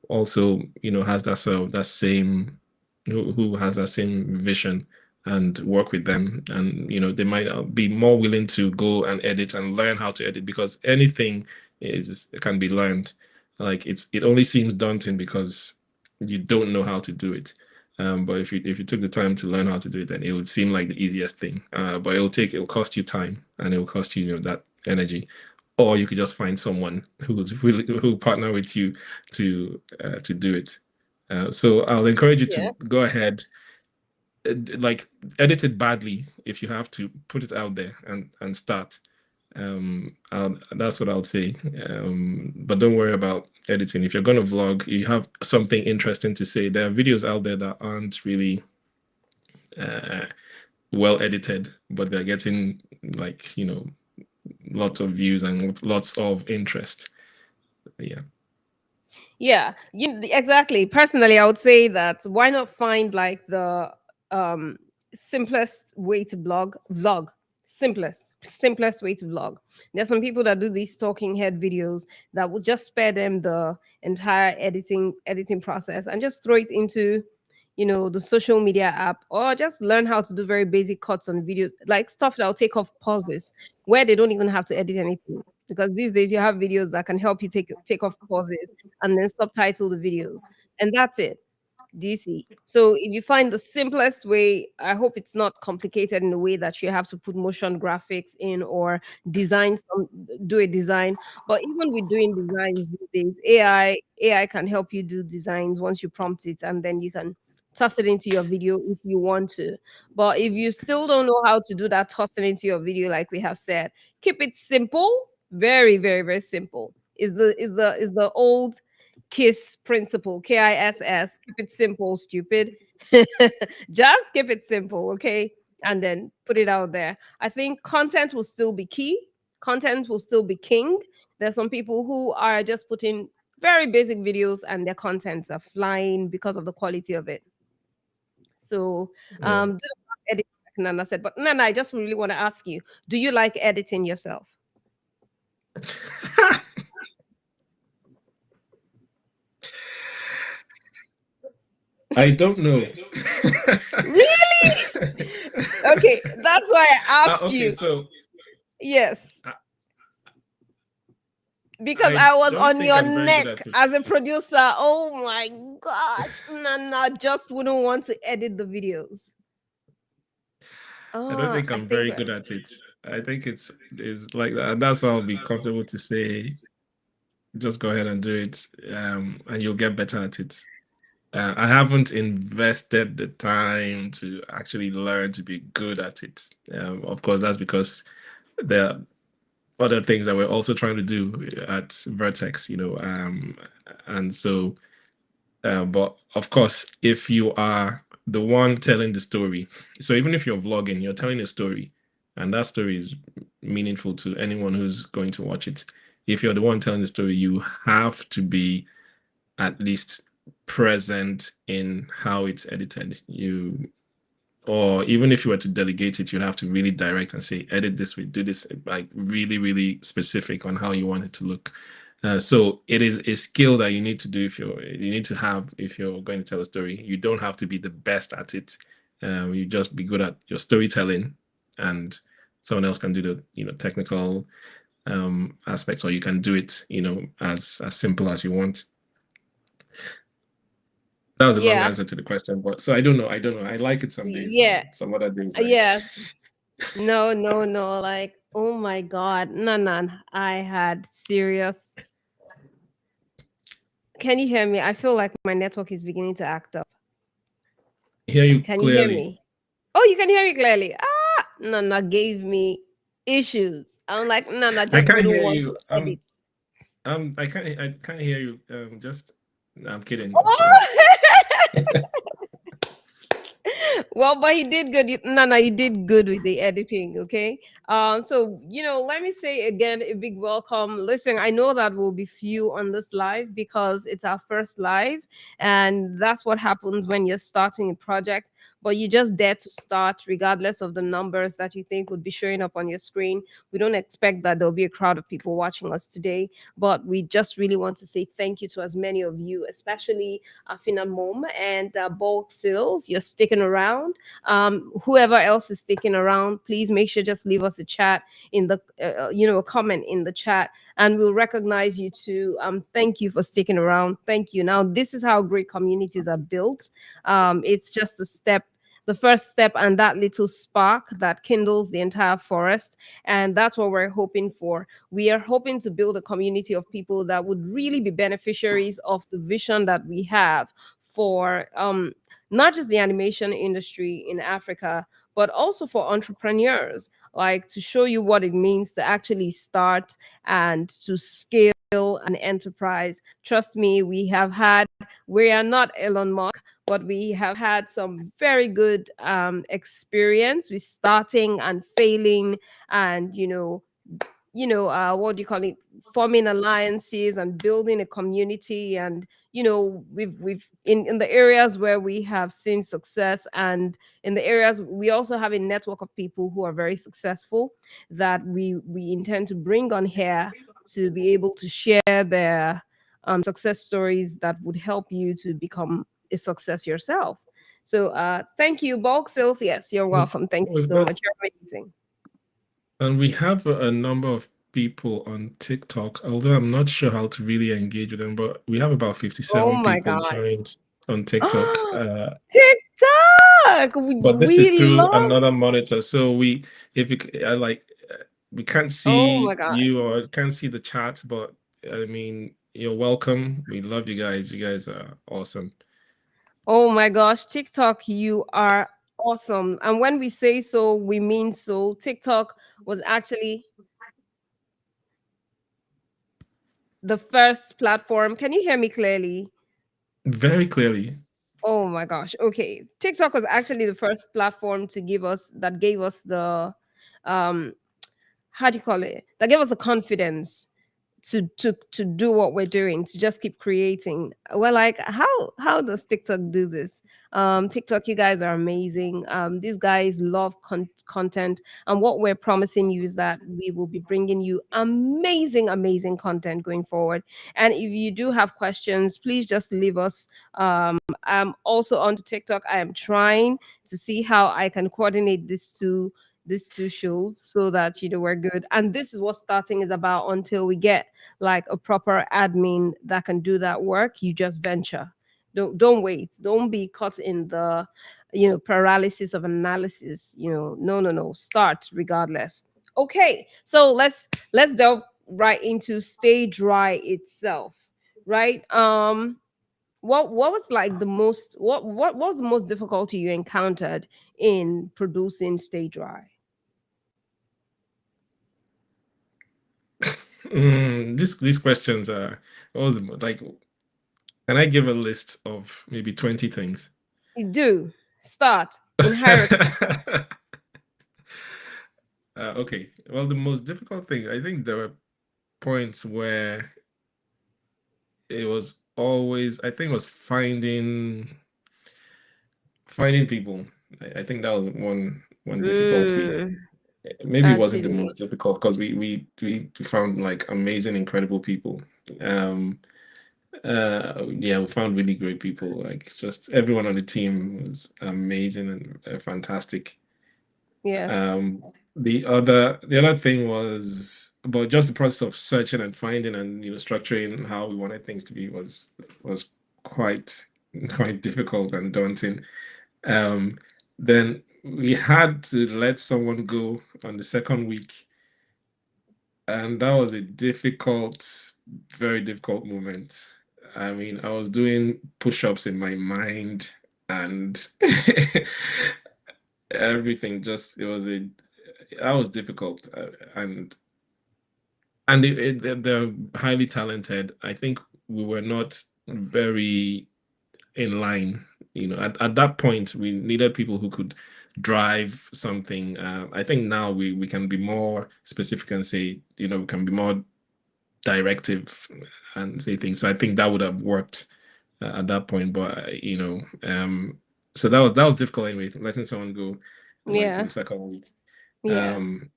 also, has that same, who has that same vision, and work with them. And they might be more willing to go and edit and learn how to edit, because anything can be learned. Like it only seems daunting because you don't know how to do it. But if you took the time to learn how to do it, then it would seem like the easiest thing. But it'll cost you time, and it'll cost you, that energy. or you could just find someone who's really who partner with you to do it. So I'll encourage you Yeah. to go ahead, like edit it badly if you have to, put it out there and start. That's what I'll say. But don't worry about editing. If you're going to vlog, you have something interesting to say. There are videos out there that aren't really uh, well edited, but they're getting, like, lots of views and lots of interest. Yeah. Yeah, exactly. Personally, I would say that why not find like the um simplest way to vlog. Simplest way to vlog. There's some people that do these talking head videos that will just spare them the entire editing process and just throw it into the social media app, or just learn how to do very basic cuts on videos, like stuff that will take off pauses where they don't even have to edit anything, because these days you have videos that can help you take off pauses and then subtitle the videos, and that's it. Do you see? So if you find the simplest way, I hope it's not complicated in a way that you have to put motion graphics in or do a design. But even with doing designs these days, AI can help you do designs once you prompt it, and then you can toss it into your video if you want to. But if you still don't know how to do that, toss it into your video, like we have said, keep it simple, very, very, very simple. Is the old KISS principle, KISS. Keep it simple, stupid. Just keep it simple, okay? And then put it out there. I think content will still be key. Content will still be king. There's some people who are just putting very basic videos and their contents are flying because of the quality of it. So, Yeah. do editing, like Nana said. But Nana, I just really want to ask you: do you like editing yourself? I don't know. Really? Okay, that's why I asked Okay, you. so Yes, I, because I I was don't on think your I'm very good neck at it. as a producer. Oh my gosh, Nana just wouldn't want to edit the videos. I don't Oh, think I I'm think very we're good at it. I think it's is like that. And that's why I'll be comfortable to say, just go ahead and do it, and you'll get better at it. I haven't invested the time to actually learn to be good at it. Of course, that's because there are other things that we're also trying to do at VirtX, and so. But of course, if you are the one telling the story, so even if you're vlogging, you're telling a story, and that story is meaningful to anyone who's going to watch it. If you're the one telling the story, you have to be at least present in how it's edited. Or even if you were to delegate it, you'd have to really direct and say, edit this way, do this, like really, really specific on how you want it to look. So it is a skill that you need to do you need to have if you're going to tell a story. You don't have to be the best at it. You just be good at your storytelling, and someone else can do the technical aspects, or you can do it as simple as you want. That was a long yeah, answer to the question, but so I don't know. I don't know. I like it some days, yeah, and some other days yeah. No, no, no. Like, oh my God, Nana, I had serious. Can you hear me? I feel like my network is beginning to act up. hear you Can you hear clearly. me? Oh, you can hear me clearly. Ah, Nana gave me issues. I'm like, Nana I just can't wouldn't hear want you. to edit. I can't hear you. Just no, I'm kidding. I'm kidding. Oh! Well, but he did good. Nana, you did good with the editing. Okay. So let me say again a big welcome. Listen, I know that we'll be few on this live because it's our first live, and that's what happens when you're starting a project. But you just dare to start, regardless of the numbers that you think would be showing up on your screen. We don't expect that there'll be a crowd of people watching us today, but we just really want to say thank you to as many of you, especially Afina Mom and Bulk Sales. You're sticking around. Whoever else is sticking around, please make sure just leave us a chat in the, a comment in the chat, and we'll recognize you too. Thank you for sticking around. Thank you. Now, this is how great communities are built. It's just a step. the first step and that little spark that kindles the entire forest. And that's what we're hoping for. We are hoping to build a community of people that would really be beneficiaries of the vision that we have for not just the animation industry in Africa, but also for entrepreneurs, like to show you what it means to actually start and to scale an enterprise. Trust me, we are not Elon Musk, but we have had some very good experience with starting and failing, and what do you call it, forming alliances and building a community. And we've in the areas where we have seen success, and in the areas we also have a network of people who are very successful that we intend to bring on here to be able to share their success stories that would help you to become a success yourself. So thank you, bulk sales. Yes, you're We've, welcome. Thank you we've so got, much. You're amazing. and we have a number of people on TikTok, although I'm not sure how to really engage with them, but we have about Oh 57 my people god. joined on TikTok. TikTok. But this is We through love. another monitor. So if you, we can't Oh my see god. you or can't see the chat, but I mean, you're welcome. We love you guys. You guys are awesome. Oh my gosh. TikTok, you are awesome. And when we say so, we mean so. TikTok was actually the first platform. Can you hear me clearly? Very clearly. Oh my gosh. Okay. TikTok was actually the first platform to give us that gave us the um how do you call it? That gave us the confidence to do what we're doing, to just keep creating. We're like, how does TikTok do this? TikTok, you guys are amazing. These guys love content, and what we're promising you is that we will be bringing you amazing content going forward. And if you do have questions, please just leave us. I'm also onto TikTok. I am trying to see how I can coordinate these two shows so that we're good. And this is what starting is about. Until we get like a proper admin that can do that work, you just venture. Don't wait. Don't be caught in the paralysis of analysis. No. Start regardless. Okay, so let's delve right into stage right itself. Right. What was like the most what was the most difficulty you encountered in producing stage right? These questions are like, can I give a list of maybe 20 things? You do start in hierarchy. Okay. Well, the most difficult thing, I think there were points where it was always, I think it was finding people. I think that was one difficulty. Mm, Maybe it wasn't the absolutely. most difficult because we found like amazing, incredible people. Um, yeah, we found really great people. Like just everyone on the team was amazing and fantastic. Yes. Um, the other thing was about just the process of searching and finding and structuring how we wanted things to be was quite quite difficult and daunting. Um, then we had to let someone go on the second week, and that was a very difficult moment. I mean, I was doing push-ups in my mind and everything just it was a that was difficult and they're highly talented. I think we were not very in line. At that point, we needed people who could drive something. I think now we can be more specific and say, we can be more directive and say things. So I think that would have worked at that point. But so that was difficult anyway, letting someone go like in Yeah. the second week. Yeah. Um,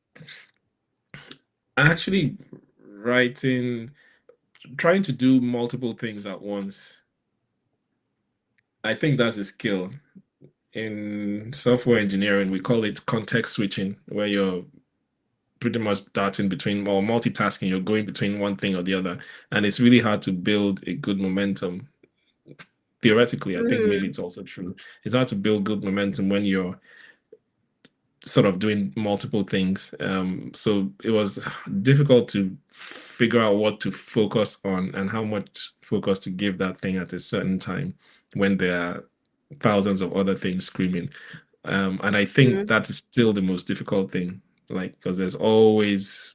actually writing, trying to do multiple things at once. I think that's a skill. In software engineering, we call it context switching, where you're pretty much darting between or multitasking, you're going between one thing or the other. And it's really hard to build a good momentum Theoretically, I think maybe Mm, it's also true. It's hard to build good momentum when you're sort of doing multiple things. So it was difficult to figure out what to focus on and how much focus to give that thing at a certain time when there are thousands of other things screaming. And I think mm. that is still the most difficult thing, like, because there's always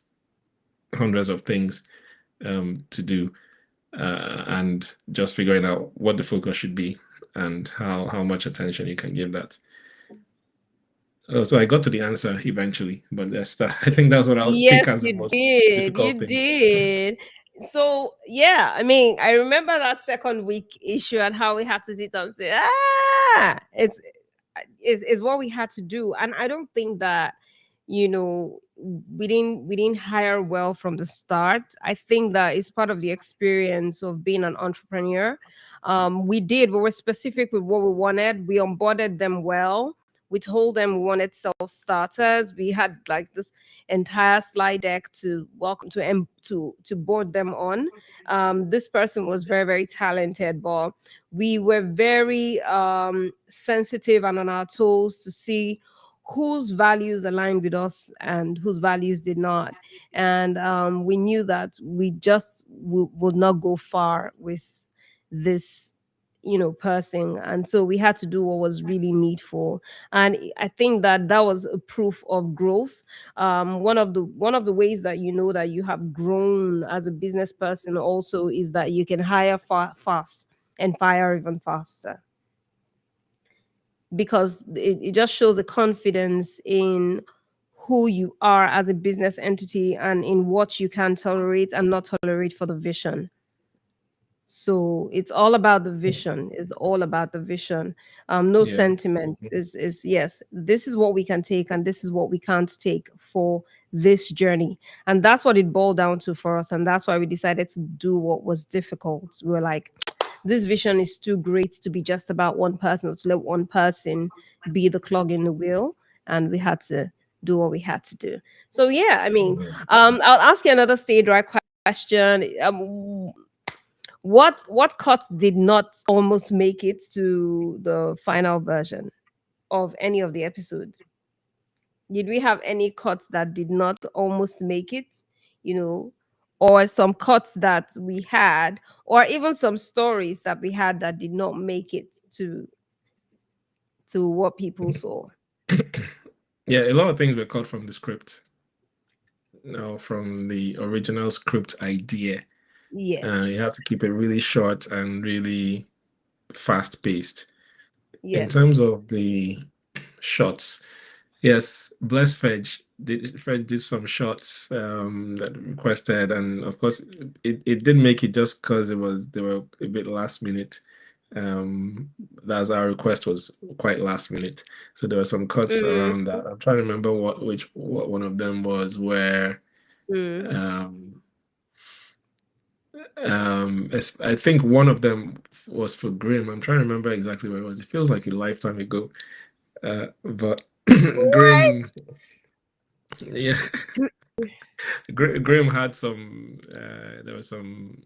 hundreds of things to do, and just figuring out what the focus should be and how much attention you can give that. Oh, so I got to the answer eventually, but I think that's what I would Yes, pick as the you most did. difficult You thing. did. So yeah, I mean, I remember that second week issue and how we had to sit and say, is what we had to do. And I don't think that, we didn't hire well from the start. I think that it's part of the experience of being an entrepreneur. We were specific with what we wanted. We onboarded them well. We told them we wanted self-starters. We had like this entire slide deck to welcome to board them on. This person was very, very talented, but we were very sensitive and on our toes to see whose values aligned with us and whose values did not. And we knew that we just would not go far with this person, and so we had to do what was really needful. And I think that that was a proof of growth. One of the ways that you know that you have grown as a business person also is that you can hire fast and fire even faster, because it just shows a confidence in who you are as a business entity and in what you can tolerate and not tolerate for the vision. So it's all about the vision. It's all about the vision. No Yeah. sentiments. Is Yes, this is what we can take and this is what we can't take for this journey. And that's what it boiled down to for us. And that's why we decided to do what was difficult. We were like, this vision is too great to be just about one person or to let one person be the clog in the wheel. And we had to do what we had to do. So yeah, I mean, I'll ask you another stage right question. What cuts did not almost make it to the final version of any of the episodes? Did we have any cuts that did not almost make it, you know, or some cuts that we had, or even some stories that we had that did not make it to what people saw? Yeah, a lot of things were cut from the script, no, from the original script idea. You have Yes. to keep it really short and really fast paced. In terms Yes. of the shots, yes, Bless Fedge did some shots that requested, and of course, it didn't make it just because they were a bit last minute. That's our request was quite last minute, so there were some cuts Mm, around that. I'm trying to remember what one of them was where mm. um I think one of them was for Grimm. I'm trying to remember exactly where it was. It feels like a lifetime ago. But What? Grimm, yeah, Grimm had some. There was some.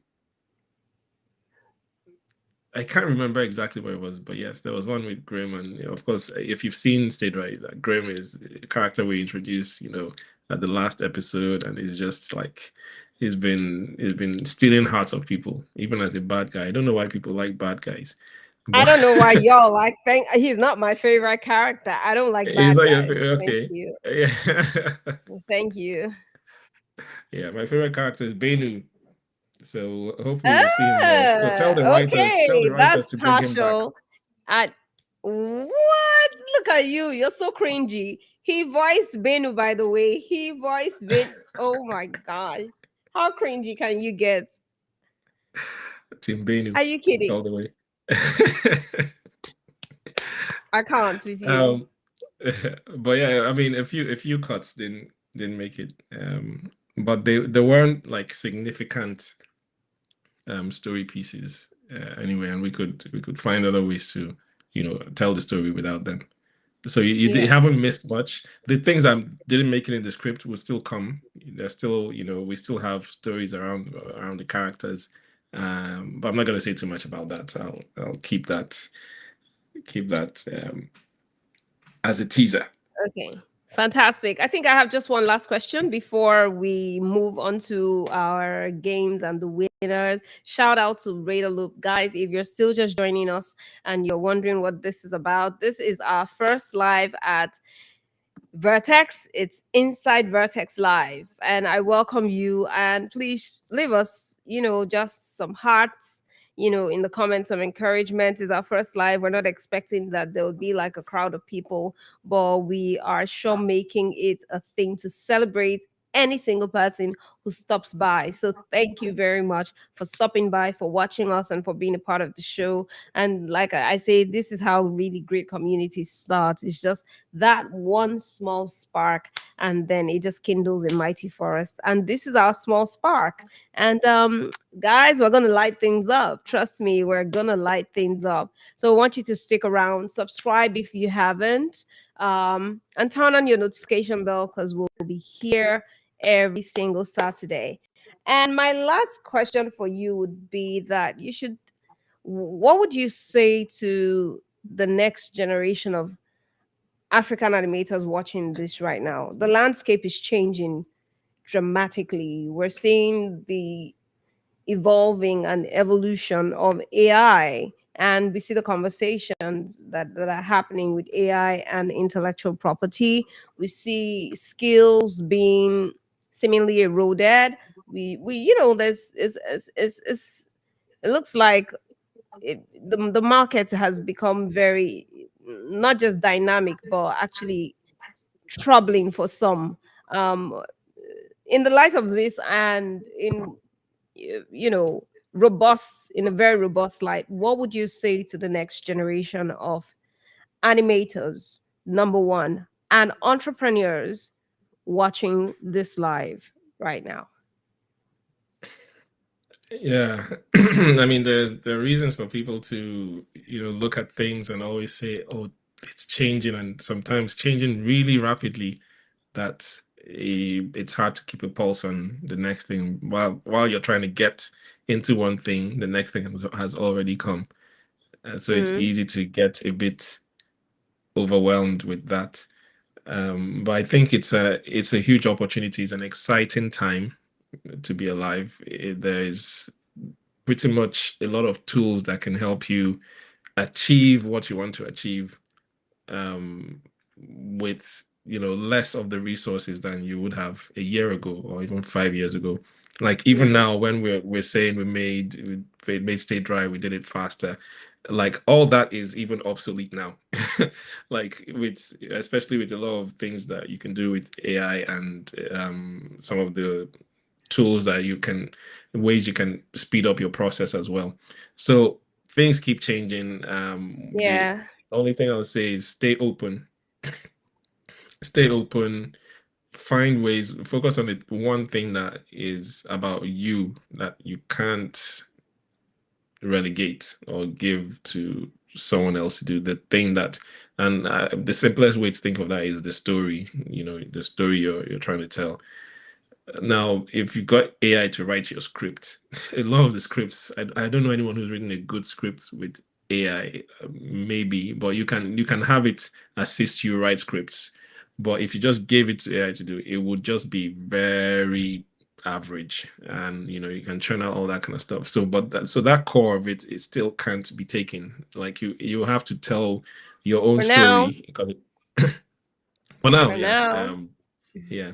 I can't remember exactly where it was, but yes, there was one with Grimm, and of course, if you've seen State Right, that Grimm is a character we introduced, at the last episode, and he's just like he's been stealing hearts of people, even as a bad guy. I don't know why people like bad guys, I but don't know why y'all like think he's not my favorite character. I don't like he's bad not your guys. favorite. Thank Okay, you. yeah, Thank you. yeah. My favorite character is Benu, so hopefully we'll see him more. So tell the Okay, writers that's to bring him back. partial. I What? Look at you. You're so cringy. He voiced Benu, by the way. He voiced Ben. Oh my gosh. How cringy can you get? Team Benu Are you kidding? all the way. I can't with you. um, but yeah, I mean, a few cuts didn't make it. But they weren't like significant story pieces anyway, and we could find other ways to tell the story without them. So you Yeah. haven't missed much. The things that didn't make it in the script will still come. There's still we still have stories around the characters But I'm not going to say too much about that. I'll keep that as a teaser. Okay. Fantastic. I think I have just one last question before we move on to our games and the winners. Shout out to Radar Loop. Guys, if you're still just joining us and you're wondering what this is about, this is our first live at VirtX. It's inside VirtX Live. And I welcome you. And please leave us, just some hearts, in the comments of encouragement. Is our first live. We're not expecting that there will be like a crowd of people, but we are sure making it a thing to celebrate any single person who stops by. So thank you very much for stopping by, for watching us, and for being a part of the show. And like I say, this is how really great communities start. It's just that one small spark, and then it just kindles a mighty forest. And this is our small spark. And guys, we're gonna light things up. Trust me, we're gonna light things up. So I want you to stick around, subscribe if you haven't, and turn on your notification bell because we'll be here every single Saturday. And my last question for you would be that what would you say to the next generation of African animators watching this right now? The landscape is changing dramatically. We're seeing the evolving and evolution of AI, and we see the conversations that are happening with AI and intellectual property. We see skills being seemingly eroded. There's it looks like the market has become very not just dynamic but actually troubling for some. um in the light of this, and you know robust in a very robust light, what would you say to the next generation of animators, number one, and entrepreneurs watching this live right now? Yeah, I mean, there are reasons for people to, look at things and always say, "Oh, it's changing," and sometimes changing really rapidly. That it's hard to keep a pulse on the next thing while you're trying to get into one thing. The next thing has already come, so it's Mm, easy to get a bit overwhelmed with that. But I think it's a huge opportunity. It's an exciting time to be alive. There's pretty much a lot of tools that can help you achieve what you want to achieve, um, with less of the resources than you would have a year ago or even 5 years ago. Like even mm, now, when we're saying we made Stay Dry, we did it faster. Like all that is even obsolete now. Like with especially with a lot of things that you can do with AI and some of the tools that ways you can speed up your process as well. So things keep changing. The yeah. only thing I'll say is stay open, find ways, focus on the one thing that is about you that you can't relegate or give to someone else to do the thing that, and the simplest way to think of that is the story, the story you're trying to tell. Now, if you got AI to write your script, a lot of the scripts, I don't know anyone who's written a good script with AI, maybe, but you can have it assist you write scripts. But if you just gave it to AI to do, it would just be very average, and you can churn out all that kind of stuff. So, but that core of it still can't be taken. Like you have to tell your own For now. story because for now, For yeah. now. Yeah.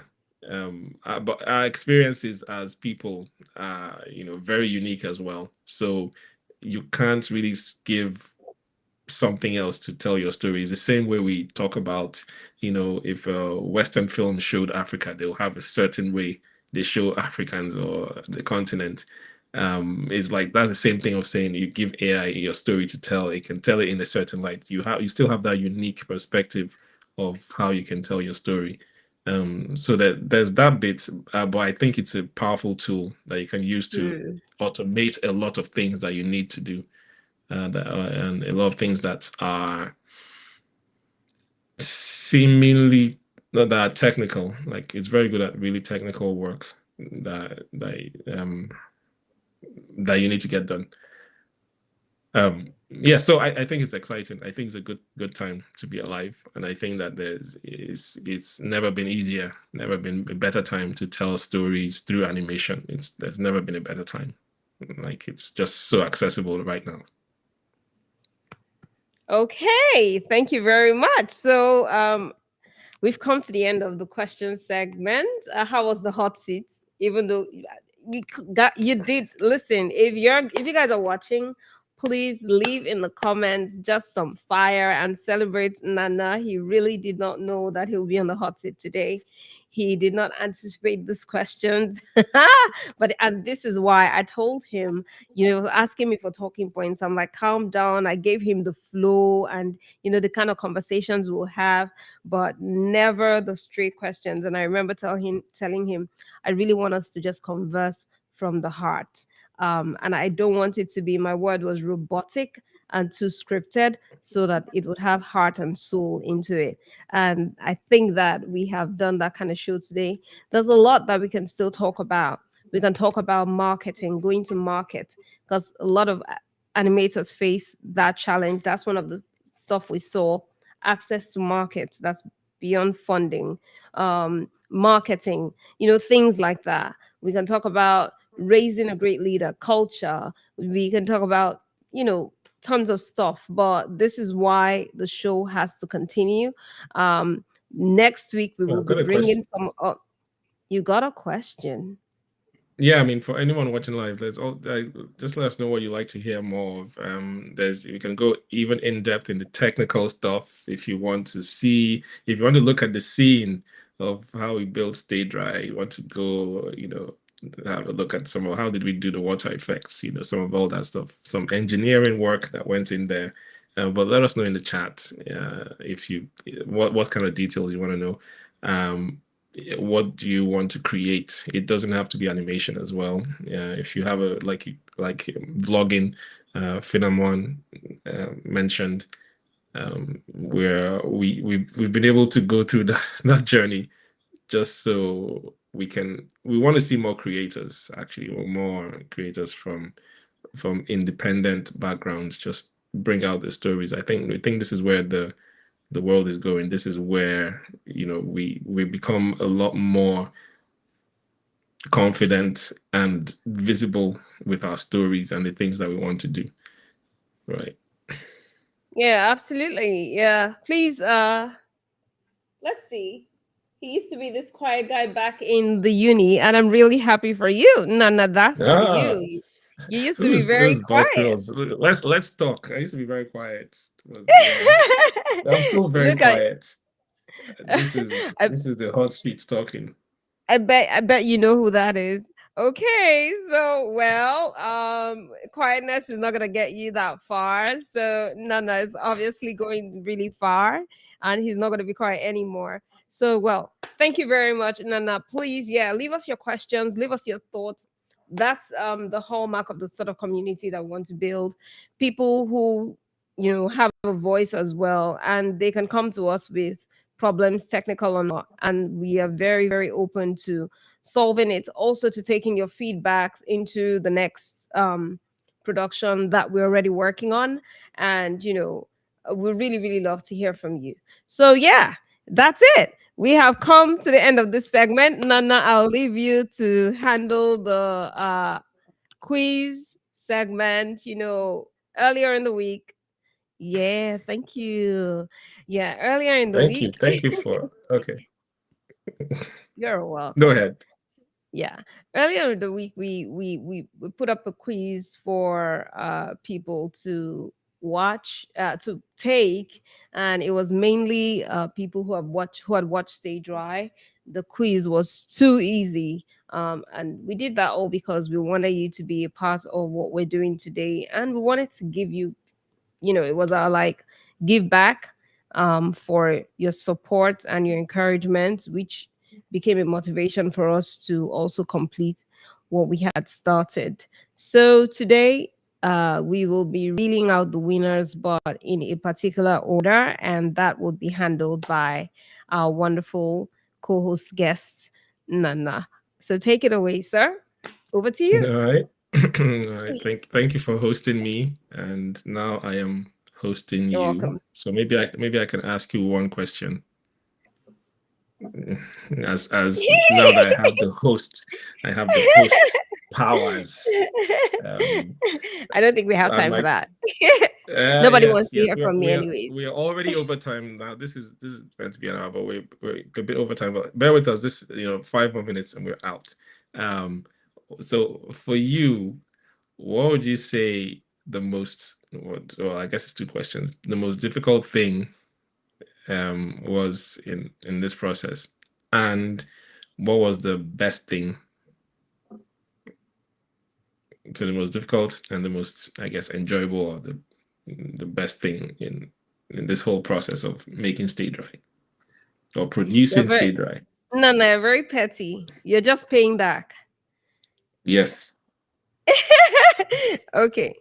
But our experiences as people are, very unique as well. So you can't really give something else to tell your story. It's the same way we talk about, if a Western film showed Africa, they'll have a certain way they show Africans or the continent. It's like that's the same thing of saying you give AI your story to tell. It can tell it in a certain light. You still have that unique perspective of how you can tell your story. So that there's that bit, but I think it's a powerful tool that you can use to Mm. automate a lot of things that you need to do, and a lot of things that are seemingly not that technical. Like it's very good at really technical work that that you need to get done. Yeah, so I think it's exciting. I think it's a good time to be alive, and I think that it's never been easier, never been a better time to tell stories through animation. There's never been a better time. Like it's just so accessible right now. Okay, thank you very much. So, we've come to the end of the question segment. How was the hot seat? Even though you did listen, if you guys are watching, please leave in the comments just some fire and celebrate Nana. He really did not know that he'll be on the hot seat today. He did not anticipate these questions, but and this is why I told him. He was asking me for talking points. I'm like, calm down. I gave him the flow and the kind of conversations we'll have, but never the straight questions. And I remember telling him, I really want us to just converse from the heart. And I don't want it to be, my word was robotic and too scripted, so that it would have heart and soul into it. And I think that we have done that kind of show today. There's a lot that we can still talk about. We can talk about marketing, going to market, because a lot of animators face that challenge. That's one of the stuff we saw: access to markets that's beyond funding, marketing, things like that. We can talk about raising a great leader, culture. We can talk about, tons of stuff. But this is why the show has to continue. Next week, we Oh, will I've be got a bringing question. some. You got a question? Yeah, I mean, for anyone watching live, just let us know what you like to hear more of. There's you can go even in depth in the technical stuff if you want to see, if you want to look at the scene of how we built Stay Dry. You want to go, have a look at some of how did we do the water effects, some of all that stuff, some engineering work that went in there. But let us know in the chat if you what kind of details you want to know. What do you want to create? It doesn't have to be animation as well. If you have a like vlogging, Finamon mentioned, where we've been able to go through that journey just so we want to see more creators, actually, or more creators from independent backgrounds just bring out the stories. I think this is where the world is going. This is where we become a lot more confident and visible with our stories and the things that we want to do. Right. Yeah, absolutely. Yeah. Please, let's see. He used to be this quiet guy back in the uni, and I'm really happy for you. Nana, that's for Ah, you. You used to be who's very who's boxing quiet. us? Let's talk. I used to be very quiet. Yeah, I'm still very Look at quiet. This is I, this is the hot seat talking. I bet you know who that is. Okay, so well, quietness is not gonna get you that far. So Nana is obviously going really far, and he's not gonna be quiet anymore. So well, thank you very much, Nana. Please, yeah, leave us your questions, leave us your thoughts. That's the hallmark of the sort of community that we want to build. People who have a voice as well, and they can come to us with problems, technical or not. And we are very, very open to solving it, also to taking your feedbacks into the next production that we're already working on. And, we really, really love to hear from you. So, yeah, that's it. We have come to the end of this segment. Nana, I'll leave you to handle the quiz segment, earlier in the week. Yeah, thank you. Yeah, earlier in the Thank you. week. Thank you for okay. You're Go welcome. ahead. Yeah, earlier in the week we put up a quiz for people to watch, to take, and it was mainly people who had watched Stay Dry. The quiz was too easy, and we did that all because we wanted you to be a part of what we're doing today, and we wanted to give you, it was our like give back, for your support and your encouragement, which became a motivation for us to also complete what we had started. So today, we will be reeling out the winners, but in a particular order, and that would be handled by our wonderful co-host guest, Nana. So take it away, sir. Over to All you. right. I thank you for hosting me, and now I am hosting You're you. welcome. So maybe I can ask you one question. As now that I have the host powers. Um, I don't think we have and time for my that. Nobody wants to yes, hear from me, anyways. we are already over time now. This is meant to be an hour, but we're a bit over time. But bear with us. This 5 more minutes and we're out. Um, so for you, what would you say the most? Well, I guess it's two questions. The most difficult thing was in this process, and what was the best thing? So the most difficult and the most, I guess, enjoyable, or the best thing in this whole process of making Stay Dry or You're producing very Stay Dry. no, no, you're very petty. You're just paying back. Yes. Okay.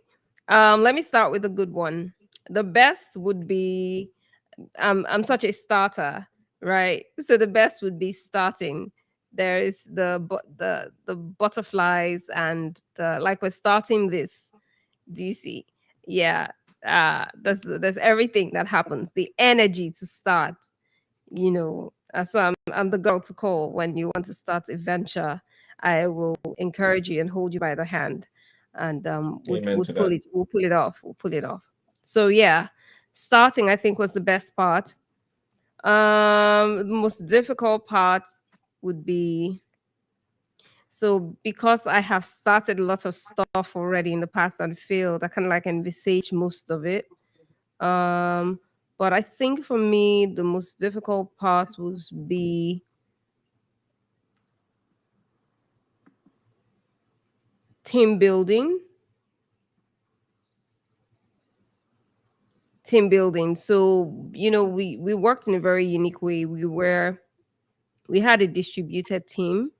Let me start with a good one. The best would be I'm such a starter, right? So the best would be starting. There is the butterflies and the like we're starting this DC. Yeah. There's everything that happens. The energy to start, so I'm the girl to call when you want to start a venture. I will encourage you and hold you by the hand, and Amen to that. we'll pull it off. We'll pull it off. So yeah, starting I think was the best part. The most difficult part would be, so because I have started a lot of stuff already in the past and failed, I kind of like envisage most of it. Um, but I think for me, the most difficult part would be team building. Team building. So, we worked in a very unique way. We had a distributed team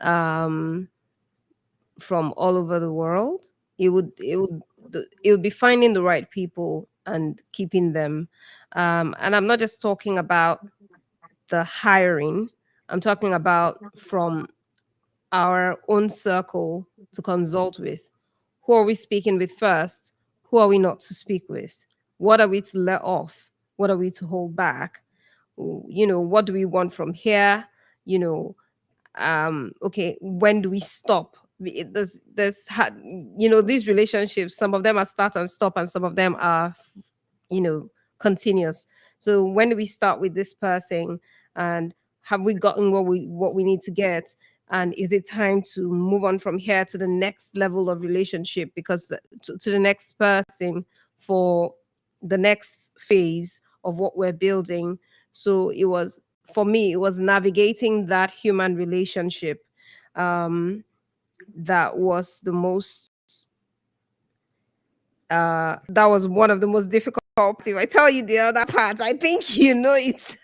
um from all over the world. It would be finding the right people and keeping them. And I'm not just talking about the hiring. I'm talking about from our own circle to consult with. Who are we speaking with first? Who are we not to speak with? What are we to let off? What are we to hold back? What do we want from here? You know, okay, when do we stop? These relationships, some of them are start and stop, and some of them are you know continuous. So when do we start with this person, and have we gotten what we need to get, and is it time to move on from here to the next level of relationship, because to the next person, for the next phase of what we're building. So it was, for me, it was navigating that human relationship, that was the most that was one of the most difficult parts. If I tell you the other part, I think you know it.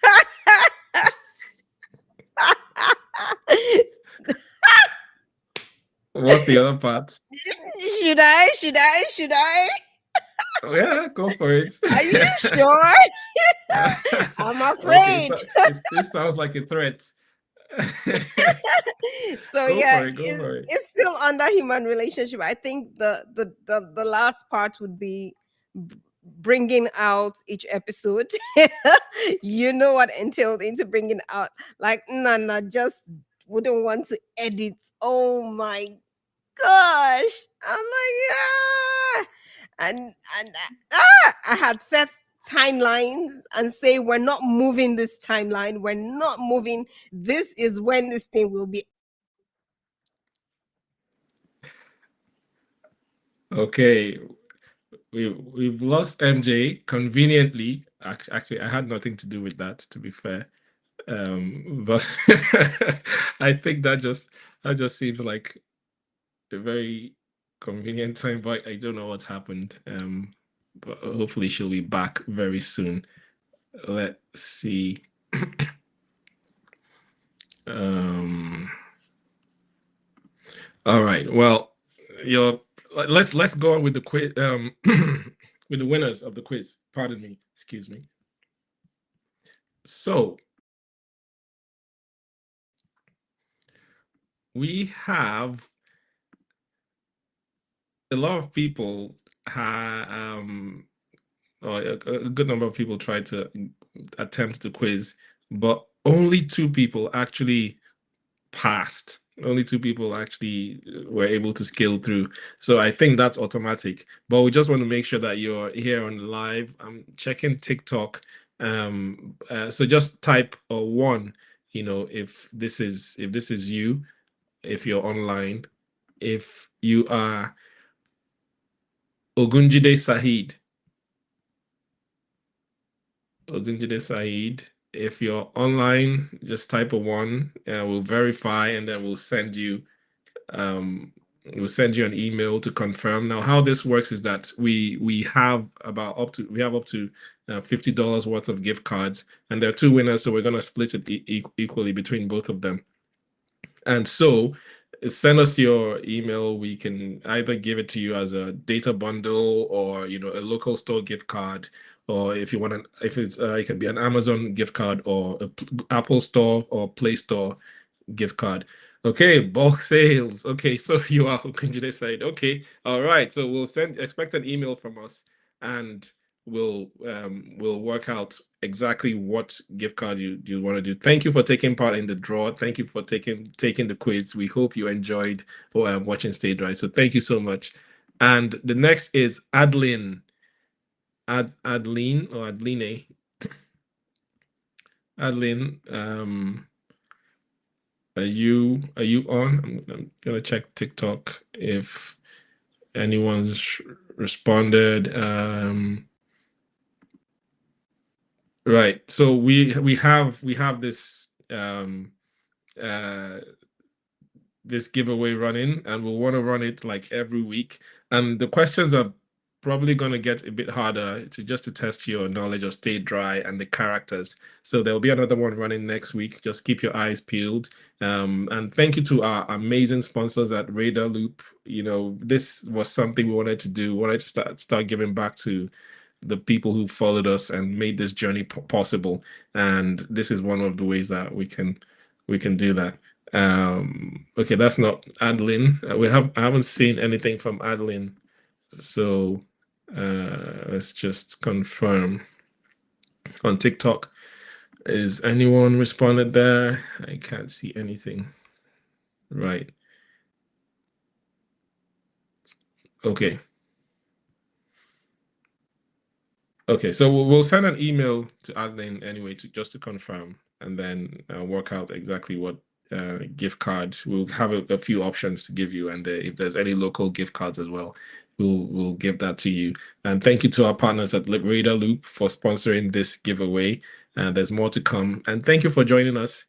What's the other part? Should I? Oh, yeah, go for it. Are you sure? I'm Okay, afraid. so this sounds like a threat. So Go yeah, for it. Go for it. it's still under human relationship. I think the last part would be bringing out each episode. You know what entailed into bringing out, like, Nana just wouldn't want to edit. Oh my gosh, I'm like, and I had set timelines and say, we're not moving this timeline, we're not moving, this is when this thing will be. Okay, we've lost MJ conveniently. Actually, I had nothing to do with that, to be fair. But I think that just seems like a very convenient time. But I don't know what's happened. But hopefully she'll be back very soon. Let's see. Um. All right. Well, your let's go on with the quiz. With the winners of the quiz. Pardon me. Excuse me. So we have a lot of people or a good number of people tried to attempt the quiz, but only two people actually passed. Only two people actually were able to scale through. So I think that's automatic. But we just want to make sure that you're here on live. I'm checking TikTok. So just type a one, if this is you, if you're online, if you are Ogunjide Saheed. Ogunjide Saeed. If you're online, just type a one. We'll verify, and then um, we'll send you an email to confirm. Now, how this works is that we have up to $50 worth of gift cards, and there are two winners, so we're gonna split it equally between both of them. And so send us your email. We can either give it to you as a data bundle or a local store gift card, or if you want if it's it can be an Amazon gift card or a Apple Store or Play Store gift card. Okay, bulk sales. Okay, so you are Okunjide side. Okay, all right. So we'll expect an email from us, and we'll work out exactly what gift card you want to do. Thank you for taking part in the draw. Thank you for taking the quiz. We hope you enjoyed watching Stage Right. So thank you so much. And the next is Adeline. Adeline or Adeline. Adeline, are you on? I'm gonna check TikTok if anyone's responded. Right. So we have this uh this giveaway running, and we'll want to run it like every week. And the questions are probably going to get a bit harder to test your knowledge of Stay Dry and the characters. So there'll be another one running next week. Just keep your eyes peeled. And thank you to our amazing sponsors at Radar Loop. This was something we wanted to do. We wanted to start giving back to the people who followed us and made this journey possible. And this is one of the ways that we can do that. Okay, that's not Adeline. I haven't seen anything from Adeline. So let's just confirm on TikTok. Is anyone responded there? I can't see anything. Right. Okay. Okay, so we'll send an email to Adeline anyway just to confirm, and then work out exactly what gift card. We'll have a few options to give you, and if there's any local gift cards as well, we'll give that to you. And thank you to our partners at Radar Loop for sponsoring this giveaway. There's more to come, and thank you for joining us.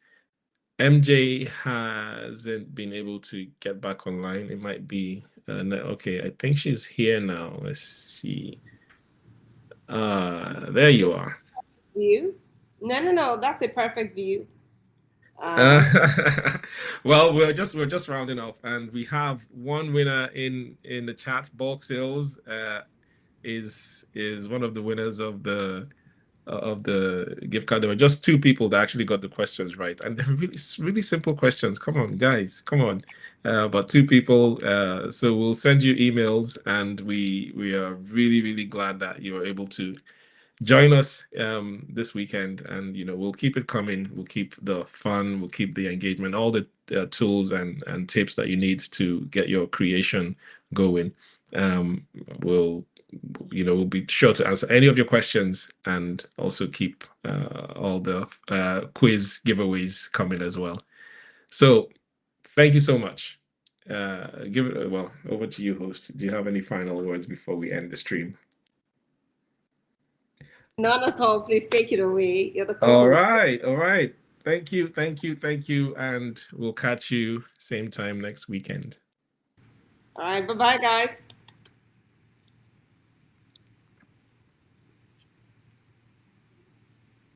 MJ hasn't been able to get back online. It might be okay. I think she's here now. Let's see. There you are. View? No. That's a perfect view. Uh, well, we're just rounding off, and we have one winner in the chat. Bulk sales is one of the winners of the gift card. There were just two people that actually got the questions right, and they're really simple questions. Come on, guys, come on. But two people. So we'll send you emails, and we are really glad that you were able to join us this weekend, and we'll keep it coming. We'll keep the fun, we'll keep the engagement, all the tools and tips that you need to get your creation going. We'll be sure to answer any of your questions, and also keep all the quiz giveaways coming as well. So thank you so much. Over to you, host. Do you have any final words before we end the stream? None at all. Please take it away. You're the All co-host. right. Thank you, and we'll catch you same time next weekend. All right. Bye-bye, guys.